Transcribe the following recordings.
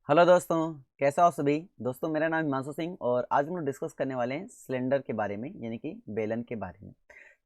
Hello दोस्तों, कैसे हो आप सभी। दोस्तों, मेरा नाम हिमांशु सिंह और आज हम लोग डिस्कस करने वाले हैं सिलेंडर के बारे में, यानी कि बेलन के बारे में,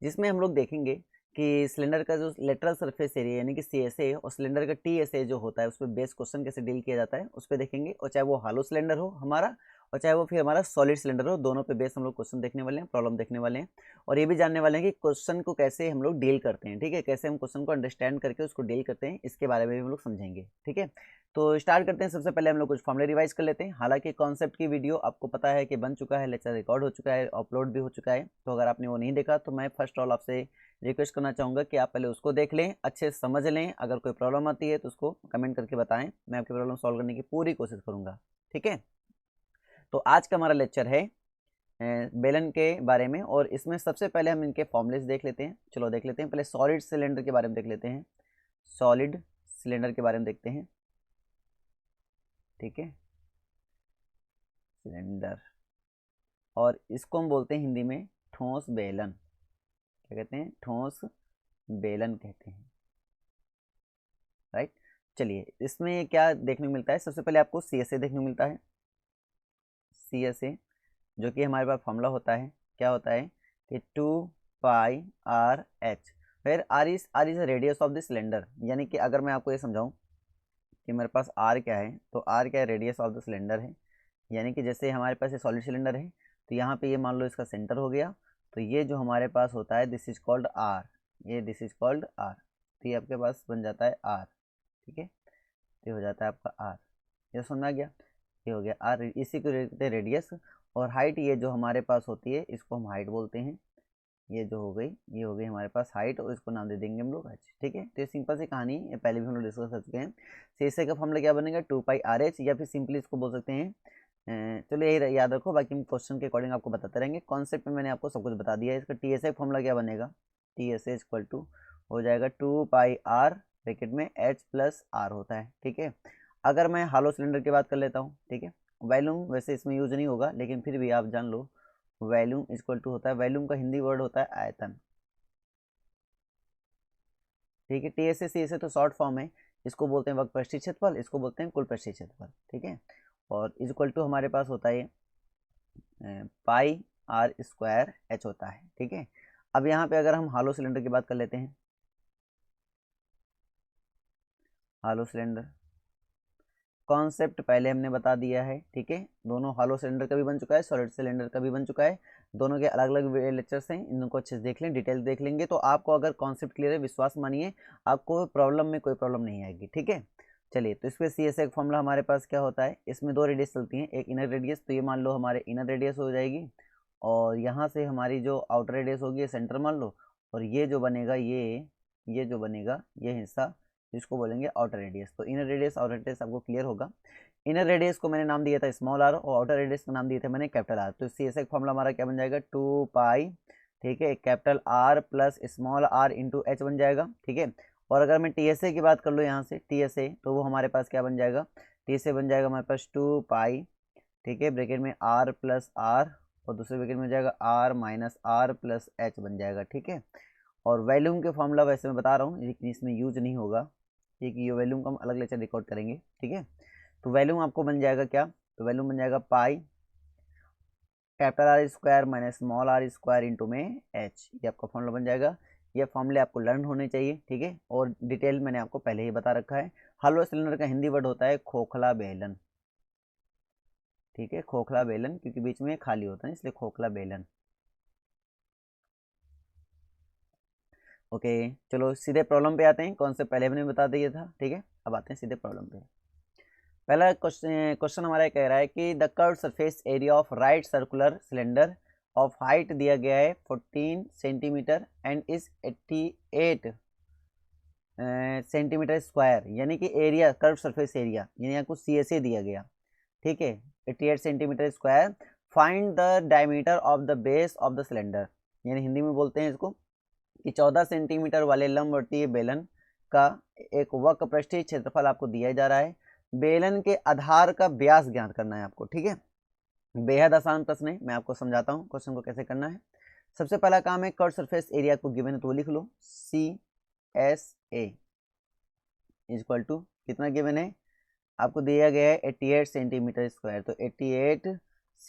जिसमें हम लोग देखेंगे कि सिलेंडर का जो लेटरल सरफेस एरिया यानी कि सीएसए और सिलेंडर का टीएसए जो होता है उस पर बेस क्वेश्चन कैसे डील किया जाता है उस पर देखेंगे। और चाहे वो हॉलो सिलेंडर हो हमारा और चाहे वो फिर हमारा सॉलिड सिलेंडर हो, दोनों पे बेस हम लोग क्वेश्चन देखने वाले हैं, प्रॉब्लम देखने वाले हैं। और ये भी जानने वाले हैं कि क्वेश्चन को कैसे हम लोग डील करते हैं, ठीक है, कैसे हम क्वेश्चन को अंडरस्टैंड करके उसको डील करते हैं, इसके बारे में भी हम लोग समझेंगे, ठीक है। तो स्टार्ट करते हैं। सबसे पहले हम लोग कुछ फॉर्मूले रिवाइज कर लेते हैं। हालांकि कॉन्सेप्ट की वीडियो आपको पता है कि बन चुका है, लेक्चर रिकॉर्ड हो चुका है, अपलोड भी हो चुका है। तो अगर आपने वो नहीं देखा तो मैं फर्स्ट ऑल आपसे रिक्वेस्ट करना चाहूँगा कि आप पहले उसको देख लें, अच्छे से समझ लें। अगर कोई प्रॉब्लम आती है तो उसको कमेंट करके बताएं, मैं आपकी प्रॉब्लम सॉल्व करने की पूरी कोशिश करूँगा, ठीक है। तो आज का हमारा लेक्चर है बेलन के बारे में, और इसमें सबसे पहले हम इनके फॉर्मूलेस देख लेते हैं। चलो देख लेते हैं। पहले सॉलिड सिलेंडर के बारे में देख लेते हैं। सॉलिड सिलेंडर के बारे में देखते हैं, ठीक है। सिलेंडर, और इसको हम बोलते हैं हिंदी में ठोस बेलन। क्या कहते हैं? ठोस बेलन कहते हैं, राइट। चलिए, इसमें क्या देखने को मिलता है। सबसे पहले आपको सीएसए देखने को मिलता है। सीएसए जो कि हमारे पास फॉर्मूला होता है, क्या होता है कि 2πr/h, फिर R is radius of the cylinder. यानी कि अगर मैं आपको ये समझाऊं कि मेरे पास आर क्या है, तो आर क्या है? रेडियस ऑफ द सिलेंडर है। यानी कि जैसे हमारे पास ये सॉलिड सिलेंडर है, तो यहाँ पे ये मान लो इसका सेंटर हो गया, तो ये जो हमारे पास होता है दिस इज कॉल्ड आर। ये दिस इज कॉल्ड आर, तो ये आपके पास बन जाता है आर, ठीक है। ये हो जाता है आपका आर। ये समझ में आ गया? ये हो गया आर, इसी को कहते हैं रेडियस। और हाइट ये जो हमारे पास होती है इसको हम हाइट बोलते हैं। ये जो हो गई, ये हो गई हमारे पास हाइट, और इसको नाम दे देंगे हम लोग एच, ठीक है। तो ये सिंपल सी कहानी है, ये पहले भी हम लोग डिस्कस कर चुके हैं। सीएसए का फॉर्मूला क्या बनेगा? 2πr/h, या फिर सिंपली इसको बोल सकते हैं चलो यही याद रखो, बाकी हम क्वेश्चन के अकॉर्डिंग आपको बताते रहेंगे। कॉन्सेप्ट में मैंने आपको सब कुछ बता दिया है। इसका टीएसए फॉर्मूला क्या बनेगा? टीएसए इक्वल टू हो जाएगा 2πr ब्रैकेट में h प्लस आर होता है, ठीक है। अगर मैं हालो सिलेंडर की बात कर लेता हूँ, ठीक है। वैल्यूम वैसे इसमें यूज नहीं होगा, लेकिन फिर भी आप जान लो, वैल्यूम इक्वल टू होता है, वैल्यूम का हिंदी वर्ड होता है आयतन, ठीक है। टीएसए सीएसए तो शॉर्ट फॉर्म है। इसको बोलते हैं वक्र पृष्ठीय क्षेत्रफल, इसको बोलते हैं कुल पृष्ठीय क्षेत्रफल, ठीक है। और इक्वल टू हमारे पास होता है πr² होता है, ठीक है। अब यहाँ पे अगर हम हालो सिलेंडर की बात कर लेते हैं, हालो सिलेंडर कॉन्सेप्ट पहले हमने बता दिया है, ठीक है। दोनों हालो सिलेंडर का भी बन चुका है, सॉलिड सिलेंडर का भी बन चुका है। दोनों के अलग अलग लेक्चर्स हैं, इनको अच्छे से देख लें, डिटेल देख लेंगे तो आपको अगर कॉन्सेप्ट क्लियर है, विश्वास मानिए आपको प्रॉब्लम में कोई प्रॉब्लम नहीं आएगी, ठीक है। चलिए, तो इसमें सीएसए का फॉर्मूला हमारे पास क्या होता है? इसमें दो रेडियस चलती हैं, एक इनर रेडियस, तो ये मान लो हमारे इनर रेडियस हो जाएगी, और यहाँ से हमारी जो आउटर रेडियस होगी ये सेंटर मान लो, और ये जो बनेगा ये जो बनेगा ये हिस्सा, इसको बोलेंगे आउटर रेडियस। तो इनर रेडियस आउटर रेडियस आपको क्लियर होगा। इनर रेडियस को मैंने नाम दिया था स्मॉल आर, और आउटर रेडियस का नाम दिया था मैंने कैपिटल आर। तो सी एस फॉर्मूला हमारा क्या बन जाएगा? 2π, ठीक है, capital R plus small R into H बन जाएगा, ठीक है। और अगर मैं टीएसए की बात कर लूँ यहाँ से टीएसए, तो वो हमारे पास क्या बन जाएगा? टीएसए बन जाएगा हमारे पास 2π, ठीक है, ब्रैकेट में आर प्लस आर, और दूसरे ब्रैकेट में हो जाएगा R minus R plus H बन जाएगा, ठीक है। और वैल्यूम के फॉर्मूला वैसे मैं बता रहा हूँ, लेकिन इसमें यूज नहीं होगा, ठीक है। ये वैल्यूम का हम अलग लेक्चर रिकॉर्ड करेंगे, ठीक है। तो वैल्यूम आपको बन जाएगा क्या? तो वैल्यूम बन जाएगा pi capital R square minus small R square into में एच, ये आपका फॉर्मूला बन जाएगा। ये फॉर्मूले आपको लर्न होने चाहिए, ठीक है। और डिटेल मैंने आपको पहले ही बता रखा है। हलवा सिलेंडर का हिंदी वर्ड होता है खोखला बेलन, ठीक है, खोखला बेलन, क्योंकि बीच में खाली होता है इसलिए खोखला बेलन। ओके, चलो सीधे प्रॉब्लम पे आते हैं। कौन से पहले हमने बता दिया था, ठीक है। अब आते हैं सीधे प्रॉब्लम पे। पहला क्वेश्चन हमारा कह रहा है कि the curve surface area of right circular cylinder of height दिया गया है 14 centimetre and is 88 centimetre square, यानी कि एरिया कर्व सरफेस एरिया यानी आपको सीएसए दिया गया, ठीक है, 88 centimetre square. Find the diameter of the base of the cylinder, यानी हिंदी में बोलते हैं इसको कि 14 सेंटीमीटर वाले लंबवर्तीय बेलन का एक वक्र पृष्ठीय क्षेत्रफल आपको दिया जा रहा है। बेलन के आधार का व्यास ज्ञात करना है आपको, ठीक है। बेहद आसान प्रश्न है, मैं आपको समझाता हूँ क्वेश्चन को कैसे करना है। सबसे पहला काम है कर्व सरफेस एरिया को गिवन है तो लिख लो, C S A equal to कितना गिवन है? आपको दिया गया है 88 सेंटीमीटर स्क्वायर, तो 88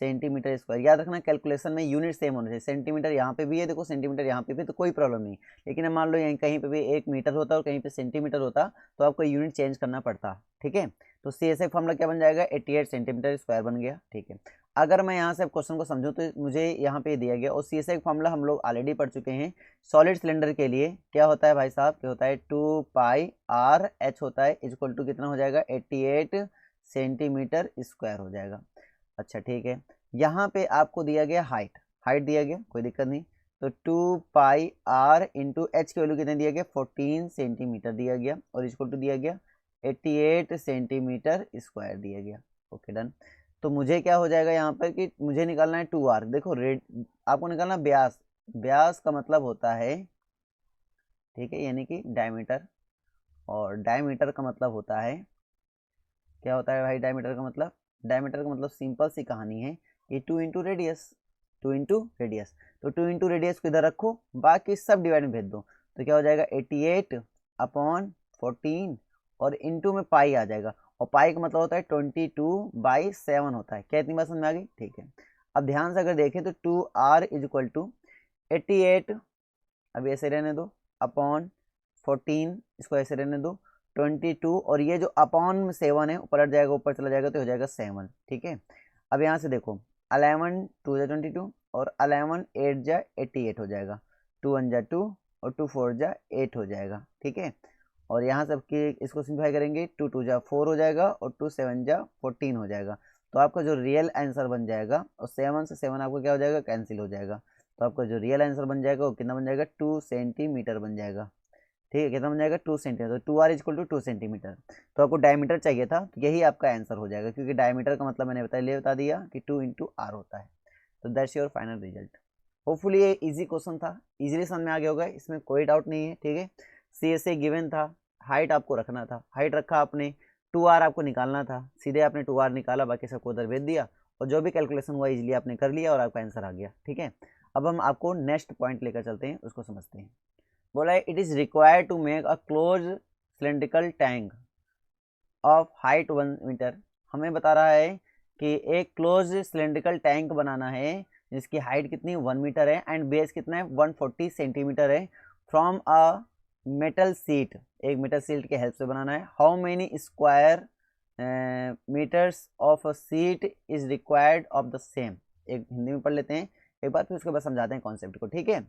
सेंटीमीटर स्क्वायर। याद रखना कैलकुलेशन में यूनिट सेम होना चाहिए, सेंटीमीटर यहाँ पे भी है देखो, सेंटीमीटर यहाँ पे भी, तो कोई प्रॉब्लम नहीं। लेकिन अब मान लो यहीं कहीं पे भी 1 मीटर होता और कहीं पे सेंटीमीटर होता तो आपको यूनिट चेंज करना पड़ता, ठीक है। तो CSI फॉर्मूला क्या बन जाएगा, 88 सेंटीमीटर स्क्वायर बन गया, ठीक है। अगर मैं यहाँ से क्वेश्चन को समझूँ तो मुझे यहाँ पे दिया गया, और CSI फॉर्मूला हम लोग ऑलरेडी पढ़ चुके हैं। सॉलिड सिलेंडर के लिए क्या होता है भाई साहब, क्या होता है 2πr/h होता है, इक्वल टू कितना हो जाएगा 88 सेंटीमीटर स्क्वायर हो जाएगा। अच्छा ठीक है, यहाँ पे आपको दिया गया हाइट, हाइट दिया गया, कोई दिक्कत नहीं। तो 2πr इंटू एच की वैल्यू कितने दिया गया 14 सेंटीमीटर दिया गया, और इक्वल टू दिया गया 88 सेंटीमीटर स्क्वायर दिया गया। Okay done. तो मुझे क्या हो जाएगा यहाँ पर कि मुझे निकालना है 2r। देखो रेड आपको निकालना व्यास, व्यास का मतलब होता है, ठीक है, यानी कि डायमीटर, और डायमीटर का मतलब होता है, क्या होता है भाई डायमीटर का मतलब, डायमीटर का मतलब सिंपल सी कहानी है कि 2 इंटू रेडियस, 2 इंटू रेडियस। तो 2 इंटू रेडियस को इधर रखो, बाकी सब डिवाइड में भेज दो, तो क्या हो जाएगा 88/14 और इंटू में पाई आ जाएगा, और पाई का मतलब होता है 22/7 होता है। क्या इतनी बात समझ में आ गई, ठीक है। अब ध्यान से अगर देखें तो 2r इक्वल टू 88, अब ऐसे रहने दो, अपॉन 14, इसको ऐसे रहने दो 22, और ये जो अपॉन 7 है पलट जाएगा, ऊपर चला जाएगा तो हो जाएगा 7, ठीक है। अब यहाँ से देखो 11 2 जा 22 और 11 8 जा 88 हो जाएगा, 2 1 जा 2 और 2 4 जा 8 हो जाएगा, ठीक है। और यहाँ सबके इसको सिंप्लीफाई करेंगे, 2 2 जा 4 हो जाएगा और 2 7 जा 14 हो जाएगा। तो आपका जो रियल आंसर बन जाएगा, और 7 से 7 आपको क्या हो जाएगा कैंसिल हो जाएगा, तो आपका जो रियल आंसर बन जाएगा वो कितना बन जाएगा 2 सेंटीमीटर बन जाएगा, ठीक है। कितना बन जाएगा 2 सेंटीमीटर, तो 2r इक्वल टू 2 सेंटीमीटर। तो आपको डायमीटर चाहिए था, तो यही आपका आंसर हो जाएगा, क्योंकि डायमीटर का मतलब मैंने बता दिया कि 2 इंटू r होता है। तो that's your final result. Hopefully ये इजी क्वेश्चन था, इजीली समझ में आ गया होगा, इसमें कोई डाउट नहीं है, ठीक है। CSA गिवन था, हाइट आपको रखना था, हाइट रखा आपने, 2r आपको निकालना था, सीधे आपने 2r निकाला, बाकी सबको उधर भेज दिया, और जो भी कैलकुलेशन हुआ इजीली आपने कर लिया और आपका आंसर आ गया, ठीक है। अब हम आपको नेक्स्ट पॉइंट लेकर चलते हैं, उसको समझते हैं। बोला है it is required to make a close cylindrical tank of height 1 metre. हमें बता रहा है कि एक क्लोज सिलेंड्रिकल टैंक बनाना है जिसकी हाइट कितनी 1 मीटर है एंड बेस कितना है 140 सेंटीमीटर है, फ्रॉम अ मेटल सीट, एक मेटल सीट के हेल्प से बनाना है। How many square metres of a sheet is required of the same. एक हिंदी में पढ़ लेते हैं एक बार, फिर उसके बाद समझाते हैं कॉन्सेप्ट को, ठीक है।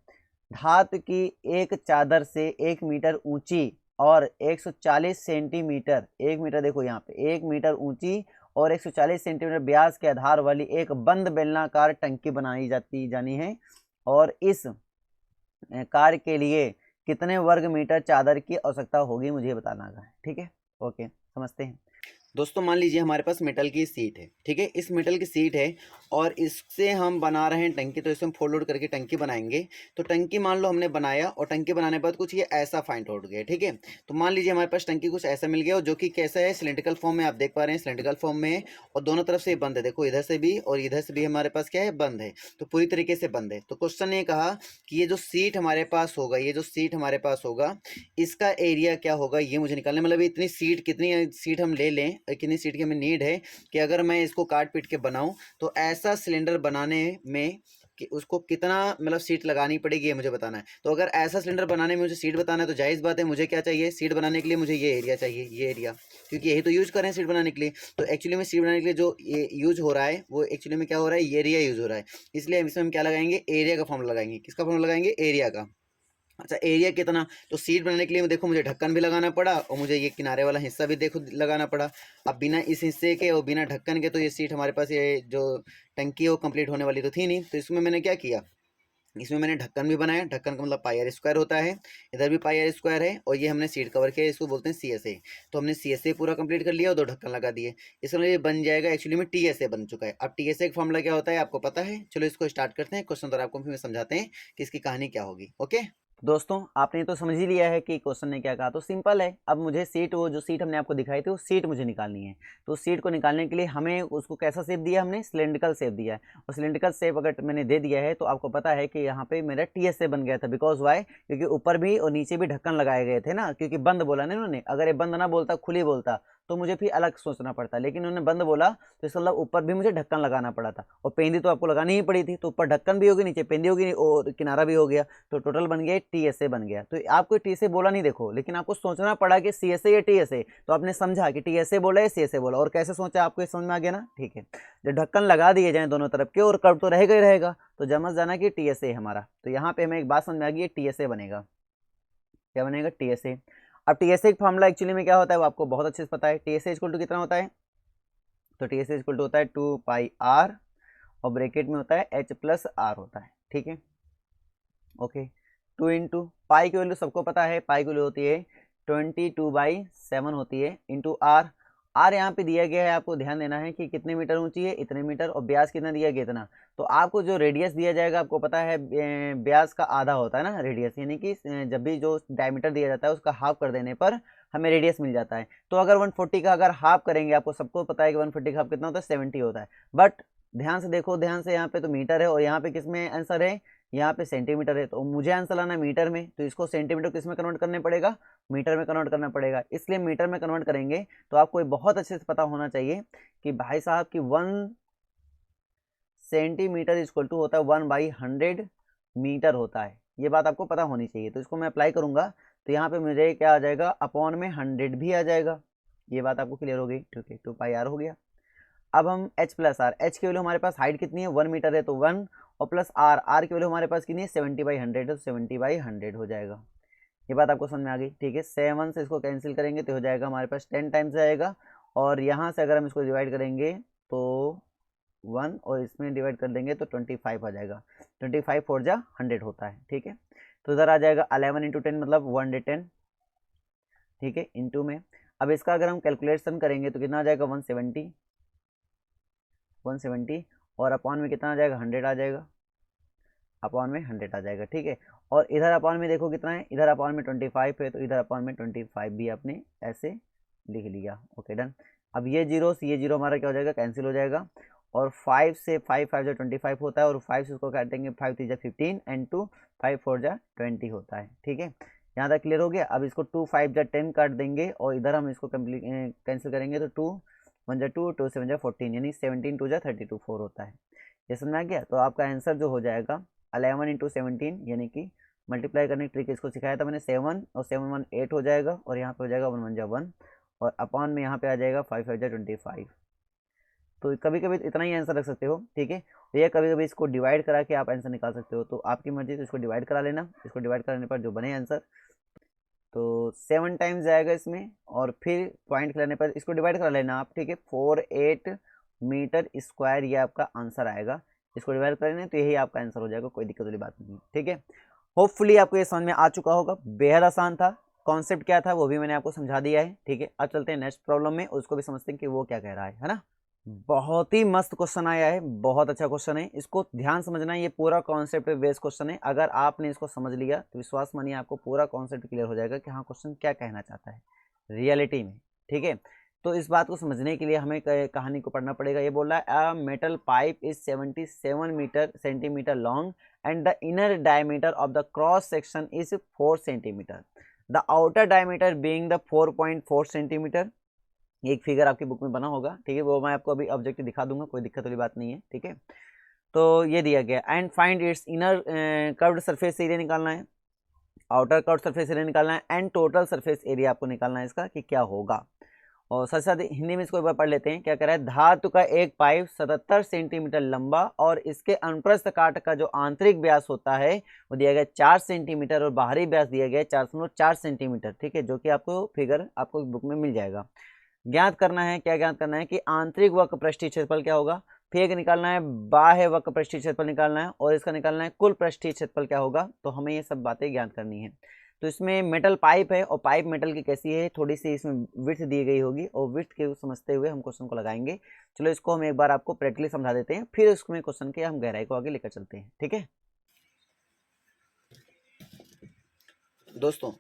धातु की एक चादर से 1 मीटर ऊंची और 140 सेंटीमीटर, 1 मीटर देखो यहाँ पे 1 मीटर ऊंची और 140 सेंटीमीटर व्यास के आधार वाली एक बंद बेलनाकार टंकी बनाई जानी है, और इस कार्य के लिए कितने वर्ग मीटर चादर की आवश्यकता होगी मुझे बताना है, ठीक है। ओके समझते हैं। दोस्तों मान लीजिए हमारे पास मेटल की सीट है, ठीक है, इस मेटल की सीट है और इससे हम बना रहे हैं टंकी, तो इसे हम फोल्ड आउट करके टंकी बनाएंगे। तो टंकी मान लो हमने बनाया, और टंकी बनाने के बाद कुछ ये ऐसा फाइंड आउट गया, ठीक है। तो मान लीजिए हमारे पास टंकी कुछ ऐसा मिल गया, और जो कि कैसा है सिलेंड्रिकल फॉर्म में, आप देख पा रहे हैं सिलेंड्रिकल फॉर्म में है, और दोनों तरफ से बंद है, देखो इधर से भी और इधर से भी हमारे पास क्या है बंद है, तो पूरी तरीके से बंद है। तो क्वेश्चन ने कहा कि ये जो सीट हमारे पास होगा, ये जो सीट हमारे पास होगा इसका एरिया क्या होगा, ये मुझे निकालना, मतलब इतनी सीट, कितनी सीट हम ले लें, कितनी सीट की हमें नीड है कि अगर मैं इसको काट पीट के बनाऊं तो ऐसा सिलेंडर बनाने में कि उसको कितना मतलब सीट लगानी पड़ेगी ये मुझे बताना है। तो अगर ऐसा सिलेंडर बनाने में मुझे सीट बताना है तो जायज़ बात है, मुझे क्या चाहिए सीट बनाने के लिए मुझे ये एरिया चाहिए, ये एरिया, क्योंकि यही तो यूज़ कर रहे हैं सीट बनाने के लिए। तो एक्चुअली में सीट बनाने के लिए जो ये यूज़ हो रहा है वो एक्चुअली में क्या हो रहा है, ये एरिया यूज़ हो रहा है, इसलिए इसमें हम क्या लगाएंगे एरिया का फॉर्मूला लगाएंगे। किसका फॉर्मूला लगाएंगे, एरिया का। अच्छा एरिया कितना, तो सीट बनाने के लिए देखो मुझे ढक्कन भी लगाना पड़ा और मुझे ये किनारे वाला हिस्सा भी देखो लगाना पड़ा। अब बिना इस हिस्से के और बिना ढक्कन के तो ये सीट हमारे पास ये जो टंकी है वो कंप्लीट होने वाली तो थी नहीं। तो इसमें मैंने क्या किया, इसमें मैंने ढक्कन भी बनाया, ढक्कन का मतलब पाई स्क्वायर होता है, इधर भी पाई स्क्वायर है, और ये हमने सीट कवर किया, इसको बोलते हैं CSA। तो हमने CSA पूरा कंप्लीट कर लिया और 2 ढक्कन लगा दिए, इसमें ये बन जाएगा एक्चुअली में TSA बन चुका है। अब TSA का फॉर्मूला क्या होता है आपको पता है, चलो इसको स्टार्ट करते हैं, क्वेश्चन तो आपको फिर समझाते हैं कि इसकी कहानी क्या होगी। ओके दोस्तों आपने तो समझ ही लिया है कि क्वेश्चन ने क्या कहा, तो सिंपल है। अब मुझे सीट, वो जो सीट हमने आपको दिखाई थी वो सीट मुझे निकालनी है। तो सीट को निकालने के लिए हमें उसको कैसा शेप दिया, हमने सिलेंड्रिकल शेप दिया है, और सिलेंड्रिकल शेप अगर मैंने दे दिया है तो आपको पता है कि यहाँ पे मेरा TSA बन गया था। बिकॉज वाई, क्योंकि ऊपर भी और नीचे भी ढक्कन लगाए गए थे ना, क्योंकि बंद बोला ना उन्होंने, अगर ये बंद ना बोलता खुली बोलता तो मुझे फिर अलग सोचना पड़ता। लेकिन उन्होंने बंद बोला तो इसका मतलब ऊपर भी मुझे ढक्कन लगाना पड़ा था, और पेंदी तो आपको लगानी ही पड़ी थी, तो ऊपर ढक्कन भी होगी, नीचे पेंदी होगी और किनारा भी हो गया, तो टोटल बन गया TSA बन गया। तो आपको TSA बोला नहीं देखो, लेकिन आपको सोचना पड़ा कि CSA या TSA, तो आपने समझा कि TSA बोला या CSA बोला, और कैसे सोचा आपको समझ में आ गया ना। ठीक है, जब ढक्कन लगा दिए जाए दोनों तरफ के और कर्व तो रहेगा ही रहेगा, तो समझ जाना कि TSA हमारा। तो यहाँ पे हमें एक बात समझ में आ गई, TSA बनेगा। क्या बनेगा? TSA। अब TSA का फॉर्मूला एक्चुअली में क्या होता है वो आपको बहुत अच्छे से पता है। TSA इक्वल टू कितना होता है? तो TSA इक्वल टू होता है 2πr और ब्रैकेट में होता है H+R होता है। ठीक है, ओके। 2 इंटू पाई की वैल्यू सबको पता है, पाई की वैल्यू होती है 22/7 होती है, इंटू आर। आर यहाँ पे दिया गया है, आपको ध्यान देना है कि कितने मीटर ऊंची है, इतने मीटर, और ब्यास कितना दिया गया, इतना। तो आपको जो रेडियस दिया जाएगा आपको पता है ब्यास का आधा होता है ना रेडियस, यानी कि जब भी जो डायमीटर दिया जाता है उसका हाफ कर देने पर हमें रेडियस मिल जाता है। तो अगर 140 का अगर हाफ करेंगे, आपको सबको पता है कि 140 का हाफ कितना होता है, 70 होता है। बट ध्यान से देखो, ध्यान से, यहाँ पे तो मीटर है और यहाँ पे किसमें आंसर है, यहाँ पे सेंटीमीटर है। तो मुझे आंसर लाना है मीटर में, तो इसको सेंटीमीटर किस में कन्वर्ट करने पड़ेगा, मीटर में कन्वर्ट करना पड़ेगा। इसलिए मीटर में कन्वर्ट करेंगे तो आपको बहुत अच्छे से पता होना चाहिए कि भाई साहब की 1 सेंटीमीटर इक्वल टू होता है 1/100 मीटर होता है। ये बात आपको पता होनी चाहिए। तो इसको मैं अप्लाई करूंगा तो यहाँ पे मुझे क्या आ जाएगा, अपॉन में 100 भी आ जाएगा। ये बात आपको क्लियर हो गई? ठीक है, 2πr हो गया। अब हम H+R, H की वैल्यू हमारे पास हाइट कितनी है, 1 मीटर है, तो 1, और प्लस R, R की वैल्यू हमारे पास कितनी है, 70/100 है, तो 70/100 हो जाएगा। ये बात आपको समझ में आ गई? ठीक है, 7 से इसको कैंसिल करेंगे तो हो जाएगा हमारे पास 10 टाइम्स आएगा, और यहाँ से अगर हम इसको डिवाइड करेंगे तो 1, और इसमें डिवाइड कर देंगे तो 25 आ जाएगा। 25 4 जा 100 होता है। ठीक है, तो इधर आ जाएगा 11 × 10 मतलब 110। ठीक है, इंटू में अब इसका अगर हम कैलकुलेशन करेंगे तो कितना आ जाएगा, 170, और अपॉन में कितना आ जाएगा, 100 आ जाएगा, अपॉन में 100 आ जाएगा। ठीक है, और इधर अपॉन में देखो कितना है, इधर अपॉन में 25 है, तो इधर अपॉन में 25 भी आपने ऐसे लिख लिया। Okay, done. अब ये जीरो से ये जीरो हमारा क्या हो जाएगा, कैंसिल हो जाएगा, और 5 से 5 5 जा 25 होता है, और 5 से उसको काटेंगे 5 3 जा 15 एंड 2 5 4 जा 20 होता है। ठीक है, यहाँ तक क्लियर हो गया। अब इसको 2 5 जा 10 काट देंगे, और इधर हम इसको कंप्लीट कैंसिल करेंगे तो 2 1 जा 2 2 7 जा 14, यानी 17 2 जा 32 4 होता है। ये समझ में आ गया? तो आपका आंसर जो हो जाएगा 11 × 17, यानी कि मल्टीप्लाई करने की ट्रिक इसको सिखाया था मैंने, 7 और 7 1 8 हो जाएगा, और यहाँ पे हो जाएगा 1 1 जा 1, और अपॉन में यहाँ पे आ जाएगा 5 5 जा 25। तो कभी कभी इतना ही आंसर रख सकते हो। ठीक है, या कभी कभी इसको डिवाइड करा के आप आंसर निकाल सकते हो, तो आपकी मर्जी। तो इसको डिवाइड करा लेना, इसको डिवाइड कराने पर जो बने आंसर, तो 7 टाइम्स जाएगा इसमें, और फिर पॉइंट खिलाने पर इसको डिवाइड करा लेना आप। ठीक है, 48 मीटर स्क्वायर ये आपका आंसर आएगा। इसको डिवाइड कर लेना तो यही आपका आंसर हो जाएगा, कोई दिक्कत वाली बात नहीं है। ठीक है, होपफुली आपको ये समझ में आ चुका होगा, बेहद आसान था। कॉन्सेप्ट क्या था वो भी मैंने आपको समझा दिया है। ठीक है, अब चलते हैं नेक्स्ट प्रॉब्लम में, उसको भी समझते हैं कि वो क्या कह रहा है ना। बहुत ही मस्त क्वेश्चन आया है, बहुत अच्छा क्वेश्चन है, इसको ध्यान समझना है। ये पूरा कॉन्सेप्ट बेस्ड क्वेश्चन है, अगर आपने इसको समझ लिया तो विश्वास मानिए आपको पूरा कॉन्सेप्ट क्लियर हो जाएगा कि हाँ क्वेश्चन क्या कहना चाहता है रियलिटी में। ठीक है, तो इस बात को समझने के लिए हमें कहानी को पढ़ना पड़ेगा। ये बोल रहा है a metal pipe is 77 centimetre long and the inner diameter of the cross section is 4 centimetre, the outer diameter being the 4.4 centimetre. एक फिगर आपकी बुक में बना होगा। ठीक है, वो मैं आपको अभी ऑब्जेक्टिव दिखा दूंगा, कोई दिक्कत वाली बात नहीं है। ठीक है, तो ये दिया गया and find its inner curved surface area निकालना है, आउटर कर्व्ड सरफेस एरिया निकालना है, एंड टोटल सरफेस एरिया आपको निकालना है इसका कि क्या होगा। और साथ साथ हिंदी में इसको एक बार पढ़ लेते हैं। क्या कह रहा है, धातु का एक पाइप 77 सेंटीमीटर लंबा और इसके अनुप्रस्थ काट का जो आंतरिक व्यास होता है वो दिया गया 4 सेंटीमीटर, और बाहरी व्यास दिया गया 4.4 सेंटीमीटर। ठीक है, जो कि आपको फिगर आपको बुक में मिल जाएगा। ज्ञात करना है, क्या ज्ञात करना है कि आंतरिक वक्र पृष्ठीय क्षेत्रफल क्या होगा, फिर एक निकालना है बाह्य वक्र पृष्ठीय क्षेत्रफल निकालना है, और इसका निकालना है कुल पृष्ठीय क्षेत्रफल क्या होगा। तो हमें ये सब बातें ज्ञात करनी है। तो इसमें मेटल पाइप है, और पाइप मेटल की कैसी है, थोड़ी सी इसमें विड्थ दी गई होगी, और विड्थ के समझते हुए हम क्वेश्चन को लगाएंगे। चलो इसको हम एक बार आपको प्रैक्टिकली समझा देते हैं, फिर उसमें क्वेश्चन के हम गहराई को आगे लेकर चलते हैं। ठीक है दोस्तों,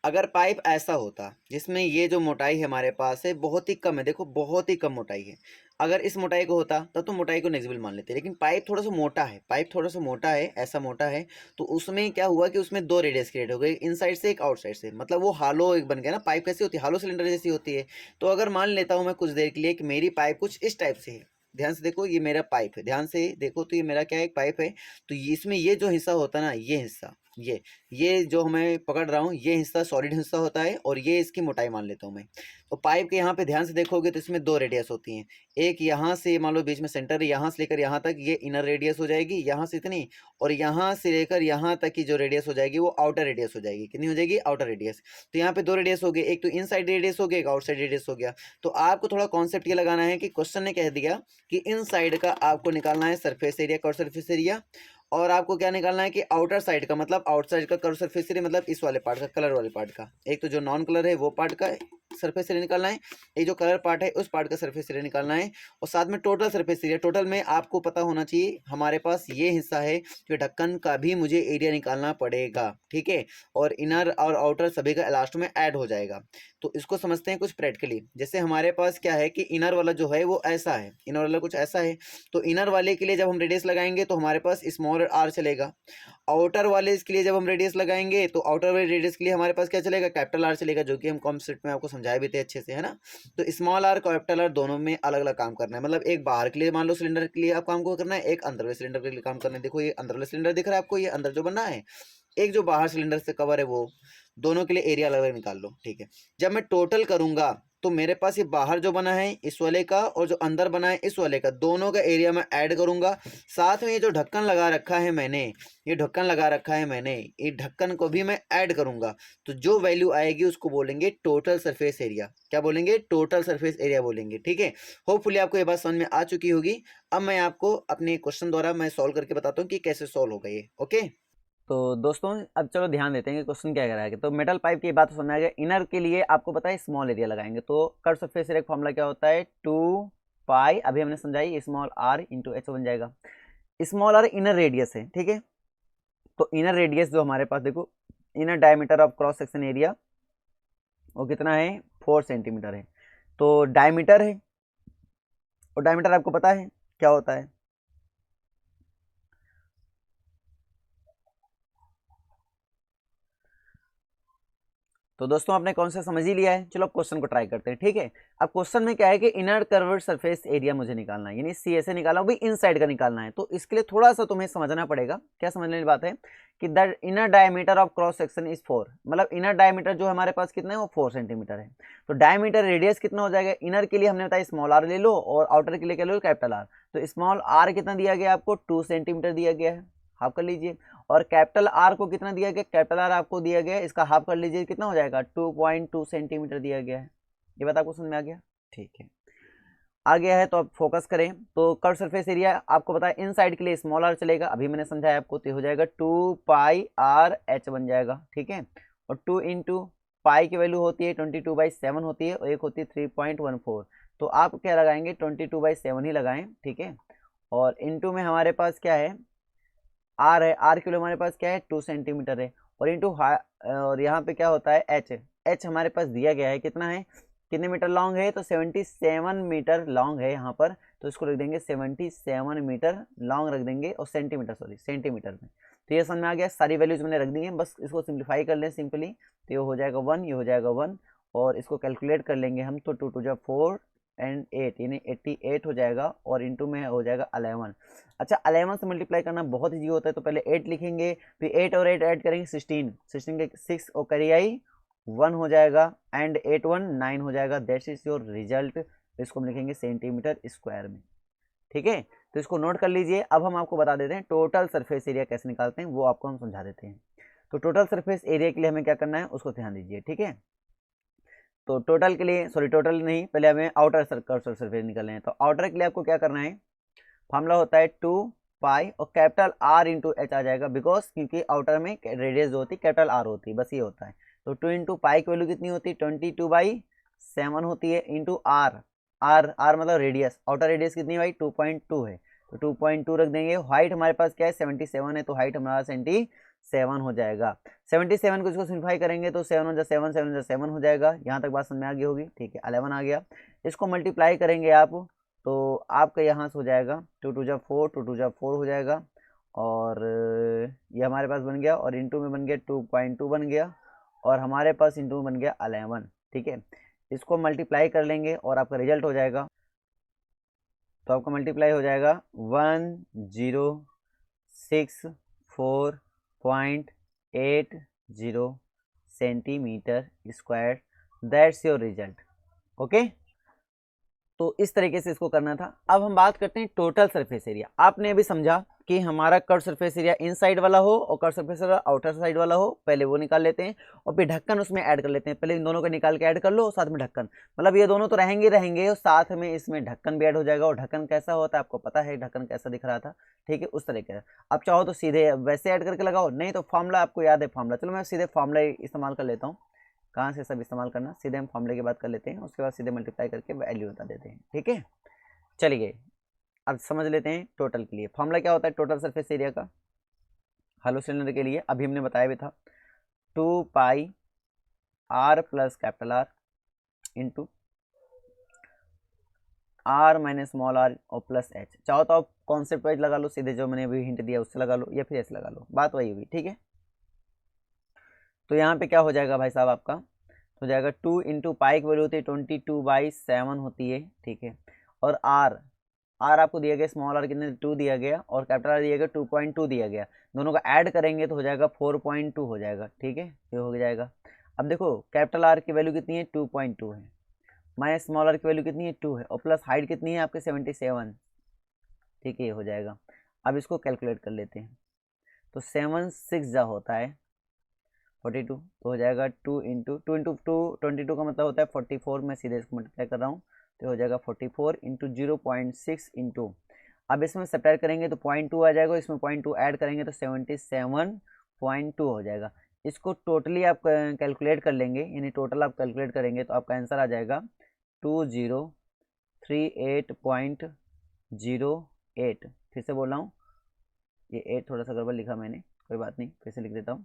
अगर पाइप ऐसा होता जिसमें ये जो मोटाई हमारे पास है बहुत ही कम है, देखो बहुत ही कम मोटाई है, अगर इस मोटाई को होता तब तो मोटाई को नेग्लिजिबल मान लेते, लेकिन पाइप थोड़ा सा मोटा है, पाइप थोड़ा सा मोटा है, ऐसा मोटा है, तो उसमें क्या हुआ कि उसमें दो रेडियस क्रिएट हो गए, इन साइड से एक आउट साइड से, मतलब वो हालो एक बन गया ना। पाइप कैसी होती है, हालो सिलेंडर जैसी होती है। तो अगर मान लेता हूँ मैं कुछ देर के लिए कि मेरी पाइप कुछ इस टाइप से है, ध्यान से देखो ये मेरा पाइप है, ध्यान से देखो तो ये मेरा क्या है, एक पाइप है। तो इसमें ये जो हिस्सा होता है ना, ये हिस्सा, ये जो मैं पकड़ रहा हूँ ये हिस्सा सॉलिड हिस्सा होता है, और ये इसकी मोटाई मान लेता हूँ मैं। तो पाइप के यहाँ पे ध्यान से देखोगे तो इसमें दो रेडियस होती हैं, एक यहाँ से मान लो बीच में सेंटर है, यहाँ से लेकर यहाँ तक ये इनर रेडियस हो जाएगी, यहाँ से इतनी, और यहाँ से लेकर यहाँ तक की जो रेडियस हो जाएगी वो आउटर रेडियस हो जाएगी। कितनी हो जाएगी, आउटर रेडियस। तो यहाँ पे दो रेडियस हो गए, एक तो इनसाइड रेडियस हो गया, एक आउटसाइड रेडियस हो गया। तो आपको थोड़ा कॉन्सेप्ट ये लगाना है कि क्वेश्चन ने कह दिया कि इनसाइड का आपको निकालना है surface area, curve surface area, और आपको क्या निकालना है कि आउटर साइड का, मतलब आउटसाइड का कर्व सरफेस एरिया, मतलब इस वाले पार्ट का, कलर वाले पार्ट का। एक तो जो नॉन कलर है वो पार्ट का सरफेस एरिया निकालना है, एक जो कलर पार्ट है उस पार्ट का सरफेस एरिया निकालना है, और साथ में टोटल सरफेस एरिया। टोटल में आपको पता होना चाहिए हमारे पास ये हिस्सा है जो ढक्कन का भी मुझे एरिया निकालना पड़ेगा, ठीक है, और इनर और आउटर सभी का लास्ट में ऐड हो जाएगा। तो इसको समझते हैं कुछ प्रैक्टिकली। जैसे हमारे पास क्या है कि इनर वाला जो है वो ऐसा है, इनर वाला कुछ ऐसा है, तो इनर वाले के लिए जब हम रेडियस लगाएंगे तो हमारे पास स्मॉल आर चलेगा। आउटर वाले इसके लिए जब हम रेडियस लगाएंगे तो आउटर वाले रेडियस के लिए हमारे पास क्या चलेगा, कैपिटल आर चलेगा, जो कि हम कॉन्सेप्ट में आपको समझाए भी थे अच्छे से, है ना। तो स्मॉल आर कैपिटल आर दोनों में अलग अलग काम करना है, मतलब एक बाहर के लिए मान लो सिलेंडर के लिए आप काम को करना है, एक अंदर वाले सिलेंडर के लिए काम करना है। देखो ये अंदर वाला सिलेंडर दिख रहा है आपको, ये अंदर जो बना है, एक जो बाहर सिलेंडर से कवर है, वो दोनों के लिए एरिया अलग अलग निकाल लो, ठीक है। जब मैं टोटल करूंगा तो मेरे पास ये बाहर जो बना है इस वाले का और जो अंदर बना है इस वाले का, दोनों का एरिया मैं ऐड करूंगा। साथ में ये जो ढक्कन लगा रखा है मैंने, ये ढक्कन लगा रखा है मैंने, ये ढक्कन को भी मैं ऐड करूंगा। तो जो वैल्यू आएगी उसको बोलेंगे टोटल सरफेस एरिया। क्या बोलेंगे, टोटल सरफेस एरिया बोलेंगे, ठीक है। होपफुली आपको ये बात समझ में आ चुकी होगी। अब मैं आपको अपने क्वेश्चन द्वारा मैं सॉल्व करके बताता हूँ कि कैसे सॉल्व होगा ये, ओके। तो दोस्तों अब चलो ध्यान देते हैं कि क्वेश्चन क्या कह रहा है। तो मेटल पाइप की बात समझ में आ गया। इनर के लिए आपको पता है स्मॉल एरिया लगाएंगे, तो कर्व सरफेस एरिया का फॉर्मूला क्या होता है, 2 पाई, अभी हमने समझाई, स्मॉल आर इंटू एच बन जाएगा। स्मॉल आर इनर रेडियस है, ठीक है। तो इनर रेडियस जो हमारे पास देखो, inner diameter of cross section area वो कितना है, 4 सेंटीमीटर है। तो डायमीटर है, और डायमीटर आपको पता है क्या होता है, तो दोस्तों आपने कौन सा समझ ही लिया है। चलो क्वेश्चन को ट्राई करते हैं, ठीक है। अब क्वेश्चन में क्या है कि इनर कर्व्ड सरफेस एरिया मुझे निकालना है, यानी सी ऐसे निकाला भी इनसाइड का निकालना है। तो इसके लिए थोड़ा सा तुम्हें समझना पड़ेगा। क्या समझने की बात है कि the inner diameter of cross section is 4, मतलब इनर डायमीटर जो हमारे पास कितना है वो 4 सेंटीमीटर है। तो डायमीटर रेडियस कितना हो जाएगा, इनर के लिए हमने बताया स्मॉल आर ले लो, और आउटर के लिए क्या लो, कैपिटल आर। तो स्मॉल आर कितना दिया गया आपको, 2 सेंटीमीटर दिया गया है, हाफ कर लीजिए। और कैपिटल आर को कितना दिया गया, कैपिटल आर आपको दिया गया है, इसका हाफ कर लीजिए, कितना हो जाएगा, 2.2 सेंटीमीटर दिया गया है। ये बात आपको समझ में आ गया, ठीक है। आ गया है तो अब फोकस करें। तो कर्व सरफेस एरिया आपको पता है इनसाइड के लिए स्मॉल आर चलेगा, अभी मैंने समझाया आपको, तो हो जाएगा 2 पाई आर एच बन जाएगा, ठीक है। और 2 इंटू पाई की वैल्यू होती है 22/7 होती है, और एक होती है 3.14। तो आप क्या लगाएंगे, 22/7 ही लगाएं, ठीक है। और इंटू में हमारे पास क्या है, आर है, आर के लिए हमारे पास क्या है, 2 सेंटीमीटर है, और इंटू और यहाँ पे क्या होता है, एच, एच हमारे पास दिया गया है कितना है, कितने मीटर लॉन्ग है, तो 77 मीटर लॉन्ग है यहाँ पर। तो इसको रख देंगे 77 मीटर लॉन्ग रख देंगे, और सेंटीमीटर, सॉरी सेंटीमीटर में। तो ये समझ में आ गया, सारी वैल्यूज मैंने रख दी हैं, बस इसको सिंप्लीफाई कर लें सिंपली। तो ये हो जाएगा 1, ये हो जाएगा 1, और इसको कैलकुलेट कर लेंगे हम, तो 2 2 4 एंड 8 यानी 88 हो जाएगा, और इंटू में हो जाएगा 11। अच्छा 11 से मल्टीप्लाई करना बहुत ईजी होता है, तो पहले 8 लिखेंगे, फिर 8 और 8 ऐड करेंगे 16, 16 के 6 और करी आई 1 हो जाएगा, एंड 8 1 9 हो जाएगा। That is your result. इसको हम लिखेंगे सेंटीमीटर स्क्वायर में, ठीक है। तो इसको नोट कर लीजिए। अब हम आपको बता देते हैं टोटल सरफेस एरिया कैसे निकालते हैं, वो आपको हम समझा देते हैं। तो टोटल सरफेस एरिया के लिए हमें क्या करना है उसको ध्यान दीजिए, ठीक है। तो टोटल के लिए, सॉरी टोटल नहीं, पहले हमें आउटर सरफेस निकालना है। तो आउटर के लिए आपको क्या करना है, फॉर्मूला होता है 2 पाई और कैपिटल आर इंटू एच आ जाएगा, बिकॉज क्योंकि आउटर में रेडियस जो होती है कैपिटल आर होती है, बस ये होता है। तो 2 इंटू पाई की वैल्यू कितनी होती है, 22/7 होती है, इंटू आर, आर मतलब रेडियस, आउटर रेडियस कितनी भाई 2.2 है, तो 2.2 रख देंगे। हाइट हमारे पास क्या है 77 है, तो हाइट हमारा 7 हो जाएगा। 77 को इसको सिंप्लीफाई करेंगे तो 7 × 7 7 × 7 हो जाएगा। यहाँ तक बात समझ में आ गई होगी, ठीक है। 11 आ गया। इसको मल्टीप्लाई करेंगे आप तो आपका यहाँ से हो जाएगा 2 × 2 = 4, 2 × 2 = 4 हो जाएगा। और ये हमारे पास बन गया, और इंटू में बन गया 2.2 बन गया, और हमारे पास इंटू में बन गया 11, ठीक है। इसको मल्टीप्लाई कर लेंगे और आपका रिजल्ट हो जाएगा, तो आपका मल्टीप्लाई हो जाएगा 1064.80 centimetre square. That's your result. Okay, तो इस तरीके से इसको करना था। अब हम बात करते हैं टोटल सरफेस एरिया। आपने अभी समझा कि हमारा कर्व सरफेस एरिया इनसाइड वाला हो और curve surface area outer side वाला हो, पहले वो निकाल लेते हैं और फिर ढक्कन उसमें ऐड कर लेते हैं। पहले इन दोनों को निकाल के ऐड कर लो, साथ में ढक्कन, मतलब ये दोनों तो रहेंगे और साथ में इसमें ढक्कन भी ऐड हो जाएगा। और ढक्कन कैसा होता है आपको पता है, ढक्कन कैसा दिख रहा था, ठीक है, उस तरीके से। आप चाहो तो सीधे वैसे ऐड करके लगाओ, नहीं तो फॉर्मूला आपको याद है फॉर्मूला, चलो मैं सीधे फॉर्मूला इस्तेमाल कर लेता हूँ। कहाँ से सब इस्तेमाल करना, सीधे हम फॉर्मूले की बात कर लेते हैं, उसके बाद सीधे मल्टीप्लाई करके वैल्यू बता देते हैं, ठीक है। चलिए अब समझ लेते हैं टोटल के लिए फॉर्मूला क्या होता है टोटल सरफेस एरिया का हॉलो सिलेंडर के लिए। अभी हमने बताया भी था 2 पाई r plus capital R into r minus small r और प्लस h। चाहो तो आप कॉन्सेप्ट वाइज लगा लो, सीधे जो मैंने अभी हिंट दिया उससे लगा लो, या फिर ऐसे लगा लो, बात वही हुई, ठीक है। तो यहाँ पे क्या हो जाएगा भाई साहब, आपका हो जाएगा 2 इंटू पाई की वैल्यू होती है 22/7 होती है, ठीक है। और r आपको दिया गया, स्मॉल r कितने 2 दिया गया, और कैपिटल R दिया गया 2.2 दिया गया। दोनों का ऐड करेंगे तो हो जाएगा 4.2 हो जाएगा, ठीक है, ये हो जाएगा। अब देखो कैपिटल R की वैल्यू कितनी है 2.2 है, माइनस स्मॉल r की वैल्यू कितनी है 2 है, और प्लस हाइट कितनी है आपके 77, ठीक है, ये हो जाएगा। अब इसको कैलकुलेट कर लेते हैं, तो 7 6 जा होता है 42, तो हो जाएगा 2 इंटू 2 22 का मतलब होता है 44। मैं सीधे इसको मल्टीप्लाई कर रहा हूँ, तो हो जाएगा 44 इंटू 0.6 इंटू, अब इसमें सब्ट्रैक्ट करेंगे तो 0.2 आ जाएगा, इसमें 0.2 ऐड करेंगे तो 77.2 हो जाएगा। इसको टोटली आप कैलकुलेट कर लेंगे, यानी टोटल आप कैलकुलेट करेंगे तो आपका आंसर आ जाएगा 2038.08। फिर से बोल रहा हूँ, ये 8 थोड़ा सा गड़बड़ लिखा मैंने, कोई बात नहीं, फिर से लिख देता हूँ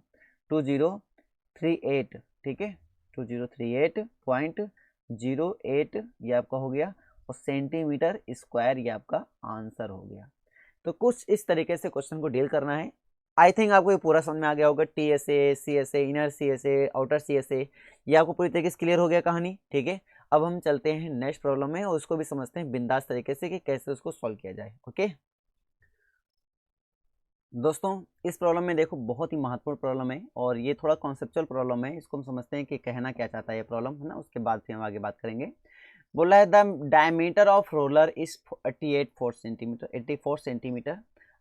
2038, ठीक है, 2038.08 ये आपका हो गया, और सेंटीमीटर स्क्वायर ये आपका आंसर हो गया। तो कुछ इस तरीके से क्वेश्चन को डील करना है। आई थिंक आपको ये पूरा समझ में आ गया होगा, TSA, CSA, inner CSA, outer CSA, ये आपको पूरी तरीके से क्लियर हो गया कहानी, ठीक है। अब हम चलते हैं नेक्स्ट प्रॉब्लम में और उसको भी समझते हैं बिंदास तरीके से कि कैसे उसको सॉल्व किया जाए। ओके दोस्तों, इस प्रॉब्लम में देखो बहुत ही महत्वपूर्ण प्रॉब्लम है और ये थोड़ा कॉन्सेप्चुअल प्रॉब्लम है। इसको हम समझते हैं कि कहना क्या चाहता है ये प्रॉब्लम, है ना, उसके बाद फिर हम आगे बात करेंगे। बोला है the diameter of roller is 84 centimetre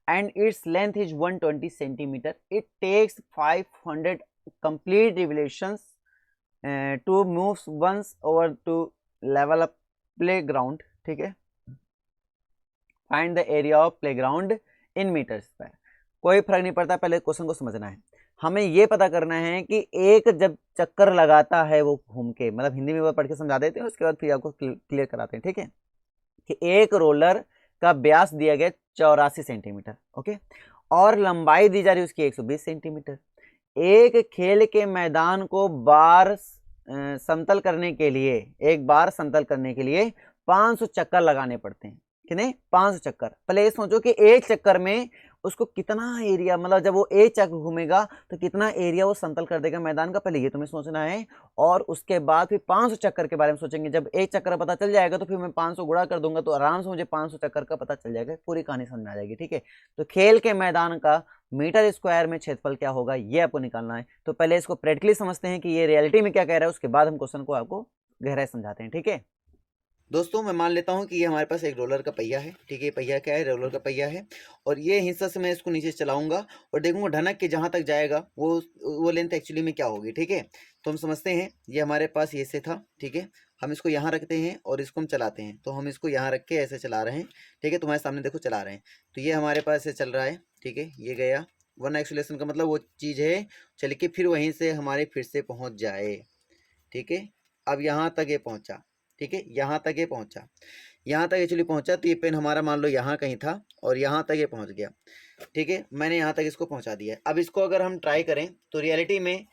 and its length is 120 centimetre. It takes 500 complete revolutions to moves once over to level up playground, ठीक है। Find the area of playground in metre square. कोई फर्क नहीं पड़ता, पहले question को समझना है। हमें ये पता करना है कि एक जब चक्कर लगाता है वो घूम के, मतलब हिंदी में वो पढ़ के समझा देते हैं, उसके बाद फिर आपको क्लियर कराते हैं, ठीक है। कि एक रोलर का व्यास दिया गया 84 सेंटीमीटर, ओके, और लंबाई दी जा रही है उसकी 120 सेंटीमीटर। एक खेल के मैदान को समतल करने के लिए, एक बार समतल करने के लिए 500 चक्कर लगाने पड़ते हैं। कितने? 500 चक्कर। पहले ये सोचो कि एक चक्कर में उसको कितना एरिया, मतलब जब वो एक चक्कर घूमेगा तो कितना एरिया वो समतल कर देगा मैदान का, पहले ये तुम्हें सोचना है। और उसके बाद फिर 500 चक्कर के बारे में सोचेंगे। जब एक चक्कर पता चल जाएगा तो फिर मैं 500 गुणा कर दूंगा, तो आराम से मुझे 500 चक्कर का पता चल जाएगा, पूरी कहानी समझ में आ जाएगी, ठीक है। तो खेल के मैदान का मीटर स्क्वायर में क्षेत्रफल क्या होगा ये आपको निकालना है। तो पहले इसको प्रैक्टिकली समझते हैं कि ये रियलिटी में क्या कह रहा है, उसके बाद हम क्वेश्चन को आपको गहराई समझाते हैं, ठीक है। दोस्तों मैं मान लेता हूं कि ये हमारे पास एक रोलर का पहिया है, ठीक है। पहिया क्या है? रोलर का पहिया है। और ये हिस्सा से मैं इसको नीचे चलाऊंगा और देखूंगा ढनक के जहां तक जाएगा वो लेंथ एक्चुअली में क्या होगी, ठीक है। तो हम समझते हैं, ये हमारे पास ये से था, ठीक है। हम इसको यहाँ रखते हैं और इसको हम चलाते हैं। तो हम इसको यहाँ रख के ऐसे चला रहे हैं, ठीक है। तुम्हारे सामने देखो चला रहे हैं, तो ये हमारे पास ऐसे चल रहा है, ठीक है। ये गया 1 एक्सीलरेशन का मतलब वो चीज़ है चल के फिर वहीं से हमारे फिर से पहुँच जाए, ठीक है। अब यहाँ तक ये पहुँचा, ठीक है, यहाँ तक ये पहुँचा। यहाँ तक एक्चुअली पहुँचा, तो ये पेन हमारा मान लो यहाँ कहीं था और यहाँ तक ये पहुँच गया, ठीक है, मैंने यहाँ तक इसको पहुँचा दिया है। अब इसको अगर हम ट्राई करें तो रियलिटी में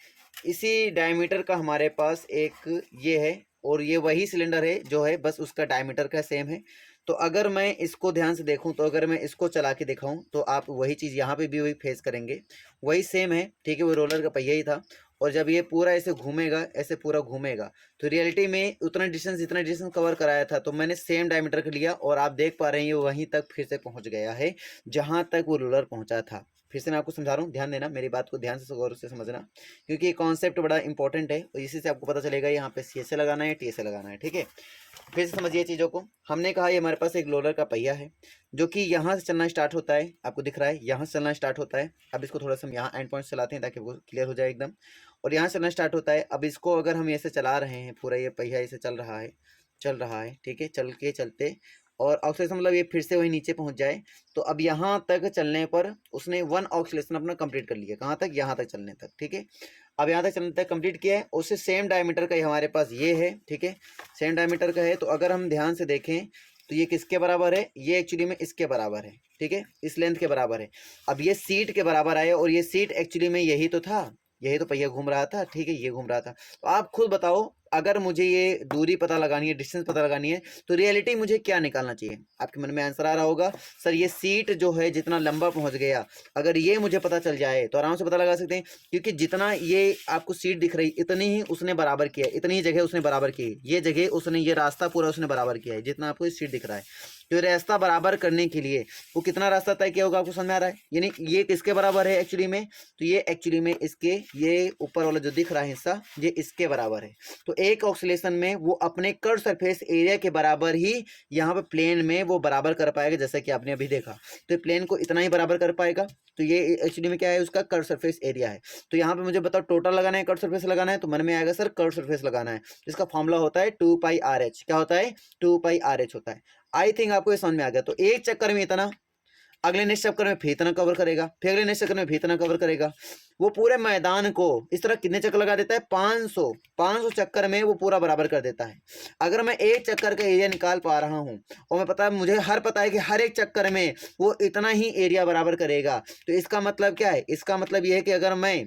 इसी डायमीटर का हमारे पास एक ये है और ये वही सिलेंडर है जो है, बस उसका डायमीटर का सेम है। तो अगर मैं इसको ध्यान से देखूं, तो अगर मैं इसको चला के दिखाऊं तो आप वही चीज़ यहाँ पे भी वही फेस करेंगे, वही सेम है, ठीक है, वो रोलर का पहिया ही था। और जब ये पूरा ऐसे घूमेगा, ऐसे पूरा घूमेगा, तो रियलिटी में उतना डिस्टेंस, जितना डिस्टेंस कवर कराया था, तो मैंने सेम डायमीटर का लिया और आप देख पा रहे हैं ये वहीं तक फिर से पहुँच गया है जहाँ तक वो रोलर पहुँचा था। फिर से मैं आपको समझा रहा हूँ, ध्यान देना, मेरी बात को ध्यान से गौर से समझना, क्योंकि ये कॉन्सेप्ट बड़ा इंपॉर्टेंट है और इसी से आपको पता चलेगा यहाँ पे सी एस ए लगाना है, टी एस ए लगाना है, ठीक है। फिर से समझिए चीज़ों को। हमने कहा ये हमारे पास एक रोलर का पहिया है जो कि यहाँ से चलना स्टार्ट होता है, आपको दिख रहा है यहाँ से चलना स्टार्ट होता है। अब इसको थोड़ा सा हम यहाँ एंड पॉइंट चलाते हैं ताकि वो क्लियर हो जाए एकदम। और यहाँ से चलना स्टार्ट होता है। अब इसको अगर हम ऐसे चला रहे हैं, पूरा ये पहिया ऐसे चल रहा है, ठीक है, चल के चलते और ऑक्सीलेशन मतलब ये फिर से वही नीचे पहुंच जाए, तो अब यहाँ तक चलने पर उसने 1 ऑक्सीलेशन अपना कंप्लीट कर लिया। कहाँ तक? यहाँ तक चलने तक, ठीक है। अब यहाँ तक चलने तक कंप्लीट किया है, उससे सेम डायमीटर का ही हमारे पास ये है, ठीक है, सेम डायमीटर का है। तो अगर हम ध्यान से देखें तो ये किसके बराबर है? ये एक्चुअली में इसके बराबर है, ठीक है, इस लेंथ के बराबर है। अब ये सीट के बराबर आए और ये सीट एक्चुअली में यही तो था, यही तो पहिया घूम रहा था, ठीक है, ये घूम रहा था। तो आप खुद बताओ, अगर मुझे ये दूरी पता लगानी है, डिस्टेंस पता लगानी है, तो रियलिटी मुझे क्या निकालना चाहिए? आपके मन में आंसर आ रहा होगा, सर ये सीट जो है जितना लंबा पहुंच गया, अगर ये मुझे पता चल जाए तो आराम से पता लगा सकते हैं, क्योंकि जितना ये आपको सीट दिख रही इतनी ही उसने बराबर किया है, इतनी ही जगह उसने बराबर की है, ये जगह उसने, ये रास्ता पूरा उसने बराबर किया है जितना आपको सीट दिख रहा है। तो रास्ता बराबर करने के लिए वो कितना रास्ता तय किया होगा, आपको समझ में आ रहा है? यानी ये किसके बराबर है एक्चुअली में? तो ये एक्चुअली में इसके, ये ऊपर वाला जो दिख रहा है हिस्सा, ये इसके बराबर है। तो एक ऑक्सीलेशन में वो अपने कर्व सरफेस एरिया के बराबर ही यहाँ पे प्लेन में वो बराबर कर पाएगा, जैसा कि आपने अभी देखा। तो प्लेन को इतना ही बराबर कर पाएगा। तो ये एक्चुअली में क्या है? उसका कर्व सरफेस एरिया है। तो यहाँ पे मुझे बताओ, टोटल लगाना है, कर्व सरफेस लगाना है, तो मन में आएगा सर कर्व सरफेस लगाना है। इसका फॉर्मूला होता है 2πRh। क्या होता है? 2πRh होता है। आई थिंक आपको ये समझ में आ गया। तो एक चक्कर में इतना, अगले नेक्स्ट चक्कर में फिर इतना कवर करेगा, फिर अगले नेक्स्ट चक्कर में फिर इतना कवर करेगा। वो पूरे मैदान को इस तरह कितने चक्कर लगा देता है? 500 चक्कर में वो पूरा बराबर कर देता है। अगर मैं एक चक्कर का एरिया निकाल पा रहा हूं और मैं मुझे पता है कि हर एक चक्कर में वो इतना ही एरिया बराबर करेगा, तो इसका मतलब क्या है? इसका मतलब ये है कि अगर मैं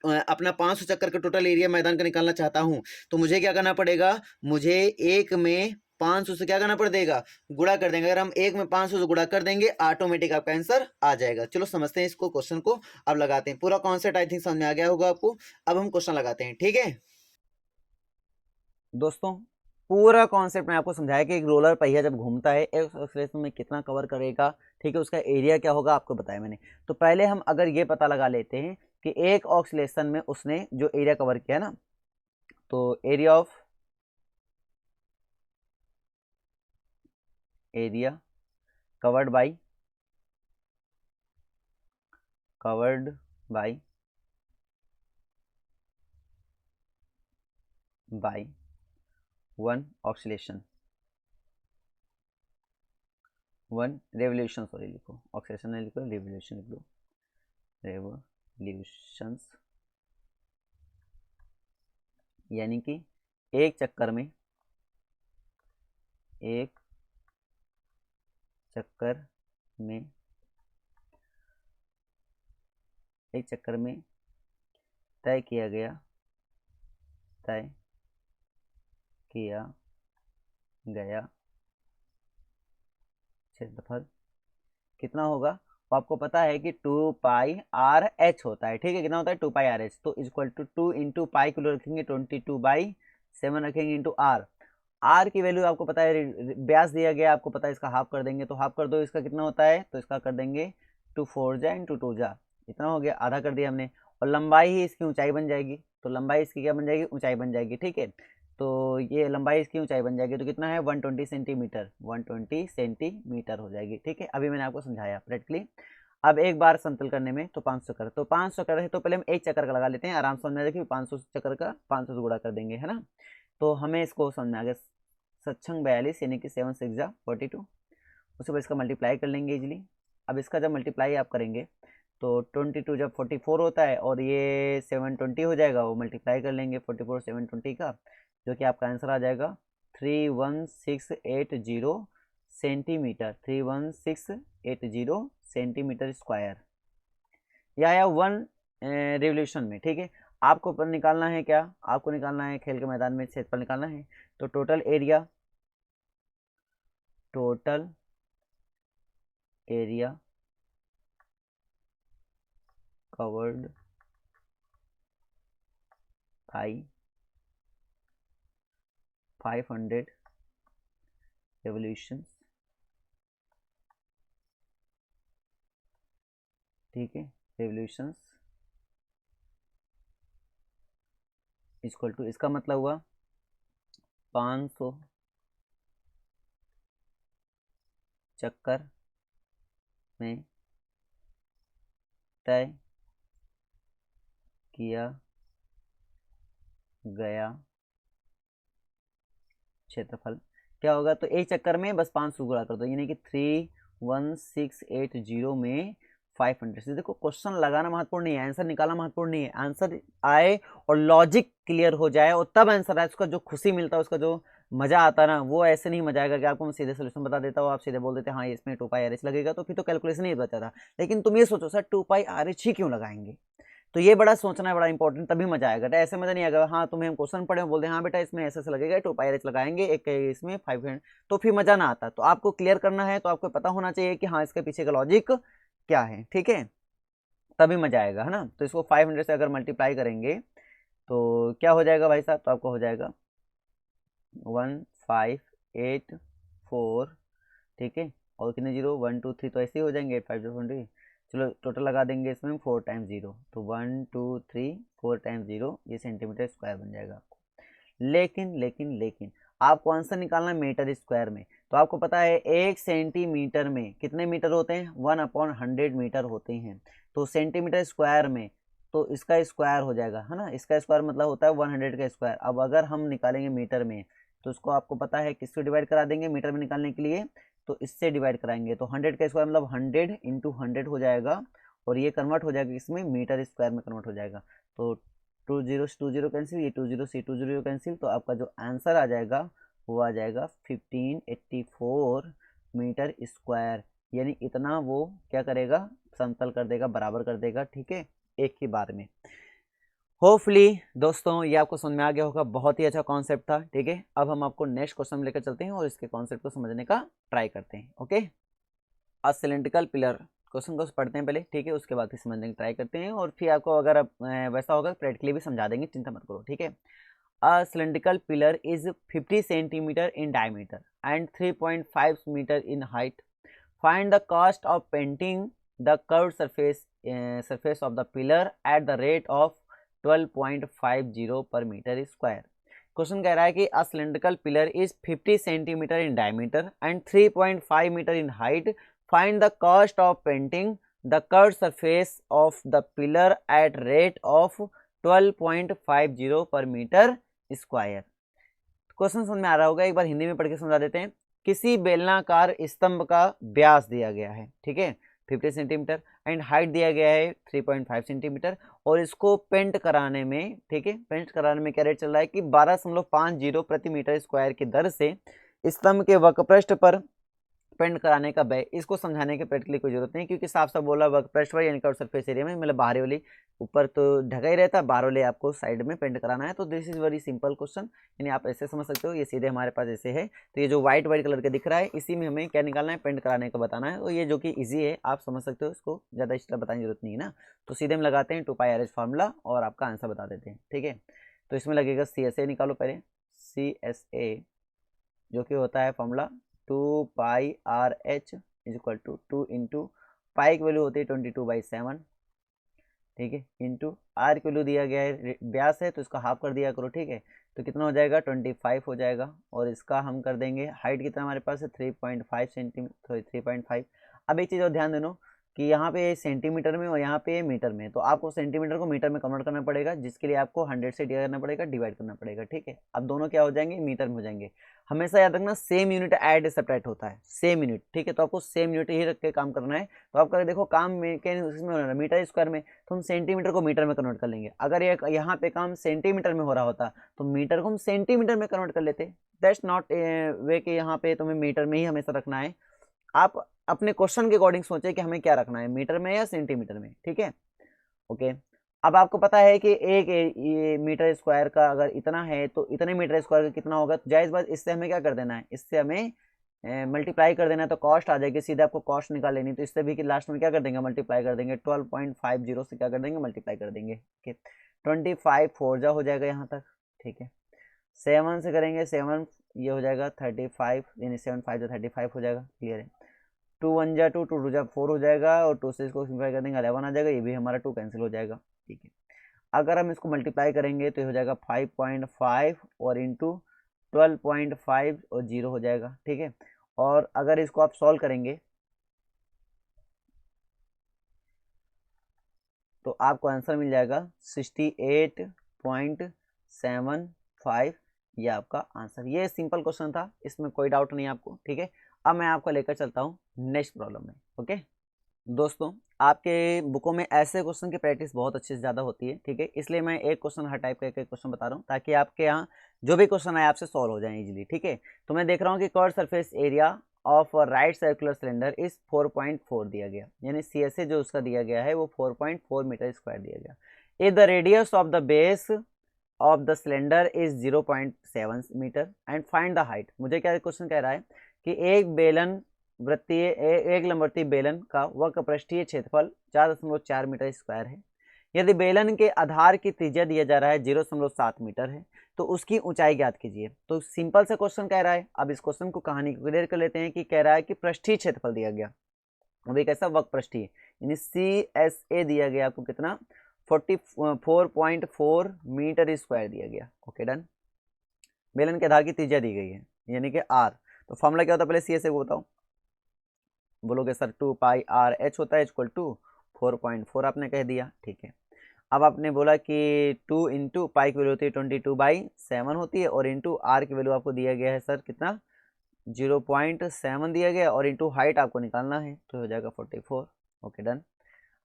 अपना 500 चक्कर का टोटल एरिया मैदान का निकालना चाहता हूं, तो मुझे क्या करना पड़ेगा? मुझे एक में 500 से क्या करना पड़ देगा? गुणा कर देंगे। अगर हम एक में 500 से गुणा कर देंगे, ऑटोमेटिक आपका आंसर आ जाएगा। चलो समझते हैं इसको, क्वेश्चन को अब लगाते हैं। पूरा कॉन्सेप्ट आई थिंक समझ में आ गया होगा आपको। अब हम क्वेश्चन लगाते हैं, ठीक है दोस्तों। पूरा कॉन्सेप्ट मैं आपको समझाया कि एक रोलर पहिया जब घूमता है एक एक्सेलरेशन में कितना कवर करेगा, ठीक है, उसका एरिया क्या होगा आपको बताया मैंने। तो पहले हम अगर ये पता लगा लेते हैं कि एक ऑक्सीलेशन में उसने जो एरिया कवर किया ना, तो area covered by by 1 oscillation, 1 revolution, sorry लिखो, ऑक्सीलेशन नहीं लिखो, रेवोल्यूशन लिख दो, रेवोल्यूशंस। यानी कि एक चक्कर में तय किया गया क्षेत्रफल कितना होगा? तो आपको पता है कि 2πRh होता है, ठीक है, कितना होता है? 2πRh। तो इक्वल टू 2 इंटू पाई किलो रखेंगे, 22/7 रखेंगे इंटू आर। आर की वैल्यू आपको पता है, ब्यास दिया गया आपको पता है, इसका हाफ कर देंगे, तो हाफ कर दो, इसका कितना होता है? तो इसका कर देंगे 2 4 जा इंटू 2 जा, इतना हो गया, आधा कर दिया हमने। और लंबाई ही इसकी ऊंचाई बन जाएगी, तो लंबाई इसकी क्या बन जाएगी? ऊंचाई बन जाएगी, ठीक है। तो ये लंबाई इसकी ऊंचाई बन जाएगी, तो कितना है? 120 सेंटीमीटर, 120 सेंटीमीटर हो जाएगी, ठीक है। अभी मैंने आपको समझाया प्रैक्टिकली। अब एक बार समतल करने में तो 500 चक्कर, तो 500 चक्कर है, तो पहले हम एक चक्कर का लगा लेते हैं, आराम से समझ में आ जाएगी। 500 चक्कर का 500 से गुणा कर देंगे, है ना। तो हमें इसको समझ में आ गया, 7×42 यानी कि 7 6 जा 42। उसके बाद इसका मल्टीप्लाई कर लेंगे इजीली। अब इसका जब मल्टीप्लाई आप करेंगे तो 22 जब 44 होता है और ये 720 हो जाएगा, वो मल्टीप्लाई कर लेंगे 44 720 का, जो कि आपका आंसर आ जाएगा 31680 सेंटीमीटर, 31680 सेंटीमीटर स्क्वायर, या आया 1 रिवोल्यूशन में। ठीक है, आपको पर निकालना है क्या, आपको निकालना है खेल के मैदान में क्षेत्रफल निकालना है। तो total area covered by 500 revolution, ठीक है, रेवोल्यूशंस इक्वल टू, इसका मतलब हुआ 500 चक्कर में तय किया गया क्षेत्रफल क्या होगा। तो एक चक्कर में बस 500 गुणा कर दो, यानी कि 31680 में 500 से। देखो क्वेश्चन लगाना महत्वपूर्ण नहीं है, आंसर निकालना महत्वपूर्ण नहीं है। आंसर आए और लॉजिक क्लियर हो जाए और तब आंसर आए, उसका जो खुशी मिलता है, उसका जो मजा आता है ना, वो ऐसे नहीं मजा आएगा कि आपको मैं सीधे सोल्यूशन बता देता हूँ, आप सीधे बोल देते हाँ इसमें 2πRH लगेगा, तो फिर तो कैलकुलेशन ही बचा था। लेकिन तुम ये सोचो सर 2πRH ही क्यों लगाएंगे, तो ये बड़ा सोचना है, बड़ा इंपॉर्टेंट, तभी मजा आएगा। तो ऐसे मजा नहीं आएगा हाँ तुम्हें हम क्वेश्चन पढ़े बोलते हैं हाँ बेटा इसमें ऐसे लगेगा 2πRH लगाएंगे, एक इसमें 500, तो फिर मजा ना आता। तो आपको क्लियर करना है, तो आपको पता होना चाहिए कि हाँ इसके पीछे का लॉजिक क्या है, ठीक है, तभी मजा आएगा, है ना। तो इसको 500 से अगर मल्टीप्लाई करेंगे तो क्या हो जाएगा भाई साहब, तो आपको हो जाएगा 1584, ठीक है, और कितने 0 1 2 3 तो ऐसे ही हो जाएंगे 8 5 20। चलो टोटल लगा देंगे इसमें 4 टाइम्स 0, तो 1 2 3 4 टाइम्स 0, ये सेंटीमीटर स्क्वायर बन जाएगा आपको। लेकिन आपको आंसर निकालना है मीटर स्क्वायर में। तो आपको पता है 1 सेंटीमीटर में कितने मीटर होते हैं, 1/100 मीटर होते हैं। तो सेंटीमीटर स्क्वायर में तो इसका स्क्वायर हो जाएगा, है ना, इसका स्क्वायर मतलब होता है 100 का स्क्वायर। अब अगर हम निकालेंगे मीटर में तो उसको आपको पता है किसको डिवाइड करा देंगे मीटर में निकालने के लिए, तो इससे डिवाइड कराएंगे। तो 100 का स्क्वायर मतलब 100 इंटू 100 हो जाएगा, और ये कन्वर्ट हो जाएगा इसमें मीटर स्क्वायर में कन्वर्ट हो जाएगा। तो 2 0 से 2 0 कैंसिल, ये 2 0 से 2 0 कैंसिल, तो आपका जो आंसर आ जाएगा वो आ जाएगा 1584 मीटर स्क्वायर। यानी इतना वो क्या करेगा, समतल कर देगा, बराबर कर देगा, ठीक है, एक ही बार में। होपफुली दोस्तों ये आपको समझ में आ गया होगा, बहुत ही अच्छा कॉन्सेप्ट था, ठीक है। अब हम आपको नेक्स्ट क्वेश्चन लेकर चलते हैं और इसके कॉन्सेप्ट को समझने का ट्राई करते हैं। ओके, अ सिलेंड्रिकल पिलर, क्वेश्चन को पढ़ते हैं पहले, ठीक है, उसके बाद फिर समझने की ट्राई करते हैं, और फिर आपको अगर वैसा होगा प्रैक्टिकली भी समझा देंगे, चिंता मत करो, ठीक है। A cylindrical pillar is 50 centimetre in diameter and 3.5 metre in height. Find the cost of painting the curved surface of the pillar at the rate of 12.50 per metre square. Question कह रहा है कि a cylindrical pillar is 50 centimetre in diameter and 3.5 metre in height. Find the cost of painting the curved surface of the pillar at rate of 12.50 per metre square. Question समझ में आ रहा होगा, एक बार हिंदी में पढ़ के समझा देते हैं। किसी बेलनाकार स्तंभ का व्यास दिया गया है, ठीक है, 50 सेंटीमीटर एंड हाइट दिया गया है 3.5 सेंटीमीटर, और इसको पेंट कराने में, ठीक है, पेंट कराने में क्या रेट चल रहा है कि 12.50 प्रति मीटर स्क्वायर की दर से स्तंभ के वक्रपृष्ठ पर पेंट कराने का व्यय। इसको समझाने के प्रैक्टिकली कोई जरूरत नहीं, क्योंकि साफ साफ बोला वक्रपृष्ठ पर यानी कर्व सरफेस एरिया में, मतलब बाहरी वाली, ऊपर तो ढका ही रहता है, बाहर वाले आपको साइड में पेंट कराना है। तो this is very simple question, यानी आप ऐसे समझ सकते हो, ये सीधे हमारे पास ऐसे है। तो ये जो व्हाइट कलर का दिख रहा है, इसी में हमें क्या निकालना है, पेंट कराने का बताना है। तो ये जो कि ईजी है, आप समझ सकते हो, इसको ज़्यादा एक्स्ट्रा बताने की जरूरत नहीं है ना। तो सीधे हम लगाते हैं 2πRH फार्मूला और आपका आंसर बता देते हैं, ठीक है। तो इसमें लगेगा CSA निकालो पहले, CSA जो कि होता है formula 2πRH is equal to 2 into pi की वैल्यू होती है 22/7, ठीक है, इंटू आर की वैल्यू दिया गया है, व्यास है तो इसका हाफ कर दिया करो, ठीक है। तो कितना हो जाएगा 25 हो जाएगा, और इसका हम कर देंगे हाइट कितना हमारे पास है 3.5 सेंटीमीटर, 3.5। अब एक चीज़ और ध्यान देना, कि यहाँ पे सेंटीमीटर में और यहाँ पे मीटर में, तो आपको सेंटीमीटर को मीटर में कन्वर्ट करना पड़ेगा, जिसके लिए आपको 100 से डिवाइड करना पड़ेगा, डिवाइड करना पड़ेगा, ठीक है। अब दोनों क्या हो जाएंगे, मीटर में हो जाएंगे। हमेशा याद रखना सेम यूनिट ऐड सेपरेट होता है, सेम यूनिट, ठीक है। तो आपको सेम यूनिट ही रख के काम करना है। तो आप करें, देखो काम में इसमें हो रहा है मीटर स्क्वायर में, तो हम सेंटीमीटर को मीटर में कन्वर्ट कर लेंगे। अगर ये यहाँ पे काम सेंटीमीटर में हो रहा होता तो मीटर को हम सेंटीमीटर में कन्वर्ट कर लेते। दैट्स नॉट वे कि यहाँ पे तुम्हें मीटर में ही हमेशा रखना है। आप अपने क्वेश्चन के अकॉर्डिंग सोचे कि हमें क्या रखना है, मीटर में या सेंटीमीटर में, ठीक है। ओके, अब आपको पता है कि एक ये मीटर स्क्वायर का अगर इतना है तो इतने मीटर स्क्वायर का कितना होगा, तो जायज़ बात इससे हमें क्या कर देना है, इससे हमें मल्टीप्लाई कर देना है, तो कॉस्ट आ जाएगी, सीधे आपको कॉस्ट निकाल लेनी। तो इससे भी कि लास्ट में क्या कर देंगे, मल्टीप्लाई कर देंगे, 12.50 से क्या कर देंगे, मल्टीप्लाई कर देंगे। ठीक, 25 4 जा हो जाएगा यहाँ तक, ठीक है। 7 से करेंगे, 7 ये हो जाएगा 35, यानी 7 5 जा 35 हो जाएगा, क्लियर है। 2 1 जा 2 2 2 जा 4 हो जाएगा, और 2 से इसको सिंप्लीफाई कर देंगे 11 आ जाएगा, ये भी हमारा 2 कैंसिल हो जाएगा, ठीक है। अगर हम इसको मल्टीप्लाई करेंगे तो ये हो जाएगा 5.5 और इंटू 12.5 और 0 हो जाएगा, ठीक है। और अगर इसको आप सॉल्व करेंगे तो आपको आंसर मिल जाएगा 68.75, ये आपका आंसर। ये सिंपल क्वेश्चन था, इसमें कोई डाउट नहीं आपको, ठीक है। अब मैं आपको लेकर चलता हूँ नेक्स्ट प्रॉब्लम में। ओके दोस्तों, आपके बुकों में ऐसे क्वेश्चन की प्रैक्टिस बहुत अच्छे से ज़्यादा होती है, ठीक है। इसलिए मैं एक क्वेश्चन हर टाइप का एक क्वेश्चन बता रहा हूँ, ताकि आपके यहाँ जो भी क्वेश्चन आए आपसे सॉल्व हो जाए इजीली, ठीक है। तो मैं देख रहा हूँ कि curve surface area of right circular cylinder इस 4.4 दिया गया, यानी CSA जो उसका दिया गया है वो 4.4 मीटर स्क्वायर दिया गया। If the radius of the base of the cylinder is 0.7 metre and find the height. मुझे क्या क्वेश्चन कह रहा है कि एक बेलन वृत्तीय एक लंबवृत्तीय बेलन का वक्र पृष्ठीय क्षेत्रफल 4.4 मीटर स्क्वायर है। यदि बेलन के आधार की त्रिज्या दिया जा रहा है 0.7 मीटर है, तो उसकी ऊंचाई ज्ञात कीजिए। तो सिंपल से क्वेश्चन कह रहा है। अब इस क्वेश्चन को कहानी को क्लियर कर लेते हैं कि कह रहा है कि पृष्ठीय क्षेत्रफल दिया गया, अब एक ऐसा वक्र पृष्ठीय यानी CSA दिया गया आपको कितना, 44.4 मीटर स्क्वायर दिया गया। Okay done. बेलन के आधार की त्रिज्या दी गई है यानी कि R। तो फॉर्मूला क्या होता है, पहले CSA को बताओ। बोलोगे सर 2 पाई R H होता है इक्वल टू 4.4, आपने कह दिया, ठीक है। अब आपने बोला कि 2 इंटू पाई की वैल्यू होती है 22/7 होती है, और इंटू R की वैल्यू आपको दिया गया है सर कितना, 0.7 दिया गया, और इंटू हाइट आपको निकालना है, तो हो जाएगा 44। Okay done.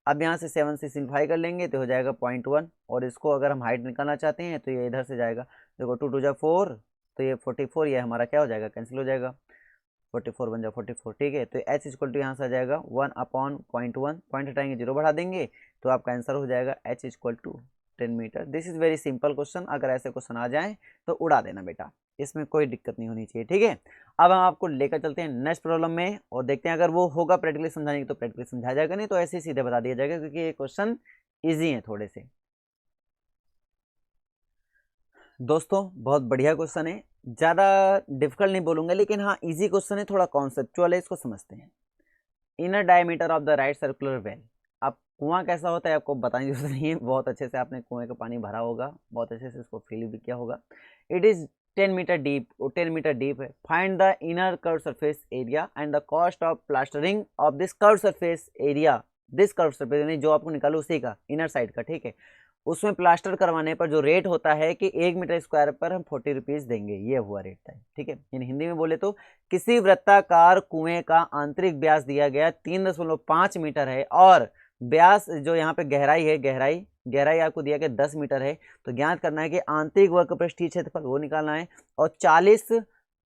अब यहाँ से 7 से सिंप्लीफाई कर लेंगे तो हो जाएगा 0.1, और इसको अगर हम हाइट निकालना चाहते हैं तो ये इधर से जाएगा, देखो 2 2 जा 4, तो ये 44, ये हमारा क्या हो जाएगा, कैंसिल हो जाएगा, 44 बन जाए 44, ठीक है। तो H इक्वल टू यहाँ से आ जाएगा 1/0.1, पॉइंट हटाएंगे 0 बढ़ा देंगे, तो आपका आंसर हो जाएगा H equal to 10 metre. This is very simple question. अगर ऐसे क्वेश्चन आ जाएँ तो उड़ा देना बेटा, इसमें कोई दिक्कत नहीं होनी चाहिए, ठीक है। अब हम आपको लेकर चलते हैं नेक्स्ट प्रॉब्लम में, और देखते हैं अगर वो होगा प्रैक्टिकली समझाने की तो प्रैक्टिकली समझाया जाएगा, नहीं तो ऐसे ही सीधे बता दिया जाएगा, क्योंकि ये क्वेश्चन ईजी है थोड़े से। दोस्तों बहुत बढ़िया क्वेश्चन है, ज़्यादा डिफिकल्ट नहीं बोलूँगा, लेकिन हाँ इजी क्वेश्चन है, थोड़ा कॉन्सेप्चुअल है, इसको समझते हैं। Inner diameter of the right circular well. अब कुआं कैसा होता है आपको बताने की जरूरत नहीं है, बहुत अच्छे से आपने कुएं का पानी भरा होगा, बहुत अच्छे से इसको फील भी किया होगा। It is 10 metre deep, 10 metre deep है। Find the inner curve surface area and the cost of plastering of this curve surface area. This curve surface यानी जो आपको निकालो उसी का, इनर साइड का, ठीक है। उसमें प्लास्टर करवाने पर जो रेट होता है कि 1 मीटर स्क्वायर पर हम 40 रुपीज़ देंगे, ये हुआ रेट है, ठीक है। इन हिंदी में बोले तो किसी वृत्ताकार कुएं का आंतरिक व्यास दिया गया 3.5 मीटर है, और व्यास जो यहाँ पे गहराई है, गहराई आपको दिया गया 10 मीटर है। तो ज्ञात करना है कि आंतरिक वक्र पृष्ठीय क्षेत्रफल वो निकालना है, और 40